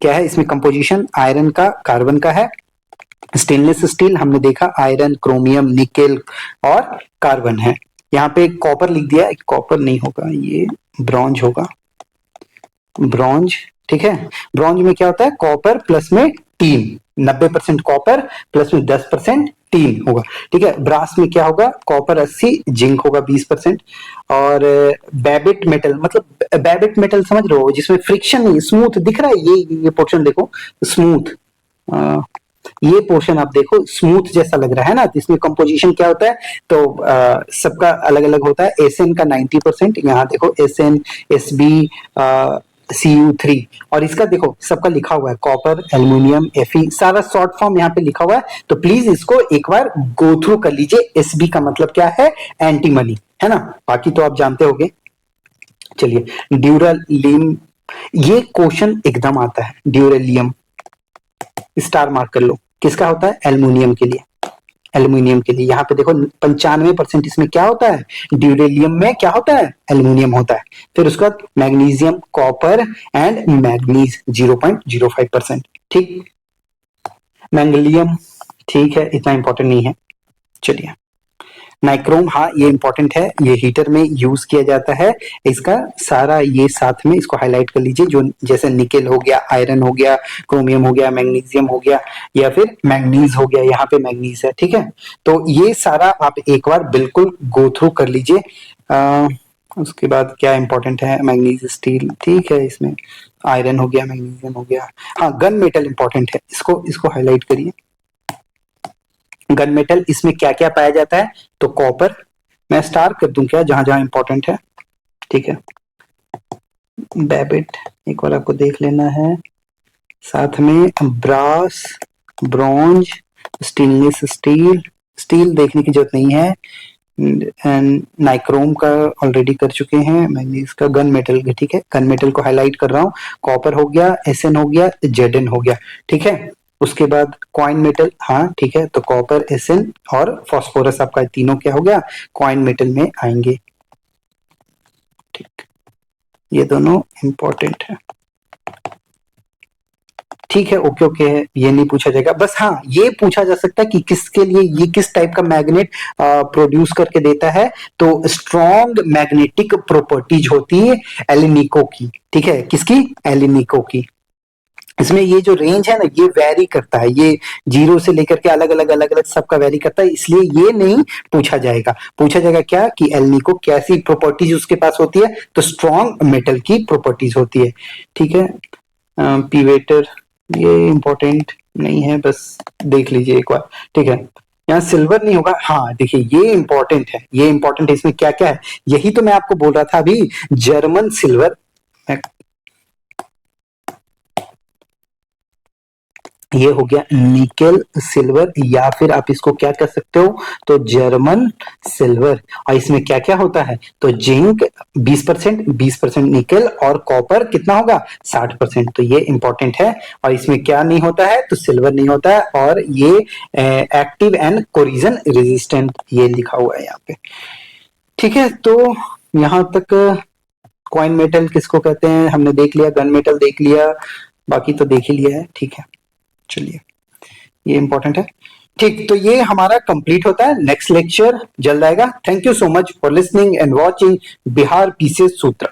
A: क्या है, इसमें कंपोजिशन आयरन का, कार्बन का है। स्टेनलेस स्टील हमने देखा, आयरन, क्रोमियम, निकेल और कार्बन है। यहाँ पे कॉपर लिख दिया, कॉपर नहीं होगा, ये ब्रॉन्ज होगा, ब्रॉन्ज। ठीक है, ब्रॉन्ज में क्या होता है, कॉपर प्लस में टीन, 90% कॉपर प्लस में 10% टीन होगा, ठीक है। ब्रास में क्या होगा, कॉपर 80, जिंक होगा 20%। और बैबिट मेटल, मतलब बैबिट मेटल समझ रहे हो, जिसमें फ्रिक्शन नहीं, स्मूथ दिख रहा है, ये पोर्शन देखो स्मूथ, ये पोर्शन आप देखो स्मूथ जैसा लग रहा है ना, तो इसमें कंपोजिशन क्या होता है, तो सबका अलग अलग होता है। एसएन का 90%, यहाँ देखो एसएन, एसबी, Cu3, और इसका देखो सबका लिखा हुआ है, कॉपर, एल्यूमिनियम, Fe, सारा शॉर्ट फॉर्म यहाँ पे लिखा हुआ है, तो प्लीज इसको एक बार गो थ्रू कर लीजिए। एसबी का मतलब क्या है, एंटीमनी, है ना, बाकी तो आप जानते होंगे। चलिए, ड्यूरालियम, ये क्वेश्चन एकदम आता है, ड्यूरेलियम, स्टार मार्क कर लो, किसका होता है, एल्यूमिनियम के लिए, एल्यूमिनियम के लिए। यहाँ पे देखो 95% इसमें क्या होता है, ड्यूरेलियम में क्या होता है, एल्यूमिनियम होता है। फिर उसके बाद मैग्नीशियम, कॉपर एंड मैग्नीज 0.05%, ठीक। मैंगलियम, ठीक है, इतना इंपॉर्टेंट नहीं है। चलिए, नाइक्रोम, हाँ ये इंपॉर्टेंट है, ये हीटर में यूज किया जाता है। इसका सारा ये साथ में इसको हाईलाइट कर लीजिए, जो जैसे निकेल हो गया, आयरन हो गया, क्रोमियम हो गया, मैग्नीशियम हो गया, या फिर मैग्नीज हो गया, यहाँ पे मैग्नीज है, ठीक है। तो ये सारा आप एक बार बिल्कुल गो थ्रू कर लीजिए। उसके बाद क्या इंपॉर्टेंट है, मैग्नीज, स्टील, ठीक है, इसमें आयरन हो गया, मैग्नीशियम हो गया। हाँ, गन मेटल इंपॉर्टेंट है, इसको हाईलाइट करिए। गन मेटल, इसमें क्या क्या पाया जाता है, तो कॉपर, मैं स्टार कर दूं क्या, जहां जहां इंपॉर्टेंट है, ठीक है। बैबिट एक बार आपको देख लेना है, साथ में brass, bronze, stainless steel, steel देखने की जरूरत नहीं है, एंड नाइक्रोम का ऑलरेडी कर चुके हैं, मैग्नीज का, गन मेटल, ठीक है, गन मेटल को हाईलाइट कर रहा हूँ। कॉपर हो गया, एसएन हो गया, जेडन हो गया, ठीक है। उसके बाद कॉइन मेटल, हाँ ठीक है, तो कॉपर, एसएन और फॉस्फोरस, आपका तीनों क्या हो गया, कॉइन मेटल में आएंगे, ठीक। ये दोनों इंपॉर्टेंट है, ठीक है, ओके ओके है, ये नहीं पूछा जाएगा। बस हाँ, ये पूछा जा सकता है कि किसके लिए ये किस टाइप का मैग्नेट प्रोड्यूस करके देता है, तो स्ट्रॉन्ग मैग्नेटिक प्रॉपर्टीज होती है एलिनिको की, ठीक है, किसकी, एलिनिको की। इसमें ये जो रेंज है ना, ये वेरी करता है, ये 0 से लेकर के अलग अलग सबका वेरी करता है, इसलिए ये नहीं पूछा जाएगा। पूछा जाएगा क्या, कि एलिनिको कैसी प्रॉपर्टीज उसके पास होती है, तो स्ट्रॉन्ग मेटल की प्रॉपर्टीज होती है, ठीक है। पीवेटर, ये इंपॉर्टेंट नहीं है, बस देख लीजिए एक बार, ठीक है। यहाँ सिल्वर नहीं होगा, हाँ देखिए ये इंपॉर्टेंट है, ये इंपॉर्टेंट है, इसमें क्या क्या है, यही तो मैं आपको बोल रहा था अभी, जर्मन सिल्वर, ये हो गया निकेल सिल्वर, या फिर आप इसको क्या कर सकते हो, तो जर्मन सिल्वर। और इसमें क्या क्या होता है, तो जिंक 20% निकेल, और कॉपर कितना होगा, 60%, तो ये इंपॉर्टेंट है। और इसमें क्या नहीं होता है, तो सिल्वर नहीं होता है, और ये एक्टिव एंड कोरिजन रेजिस्टेंट, ये लिखा हुआ है यहाँ पे, ठीक है। तो यहाँ तक कॉइन मेटल किसको कहते हैं हमने देख लिया, गन मेटल देख लिया, बाकी तो देख ही लिया है, ठीक है। चलिए, ये इंपॉर्टेंट है, ठीक। तो ये हमारा कंप्लीट होता है, नेक्स्ट लेक्चर जल्द आएगा। Thank you so much for listening and watching Bihar PCS सूत्र।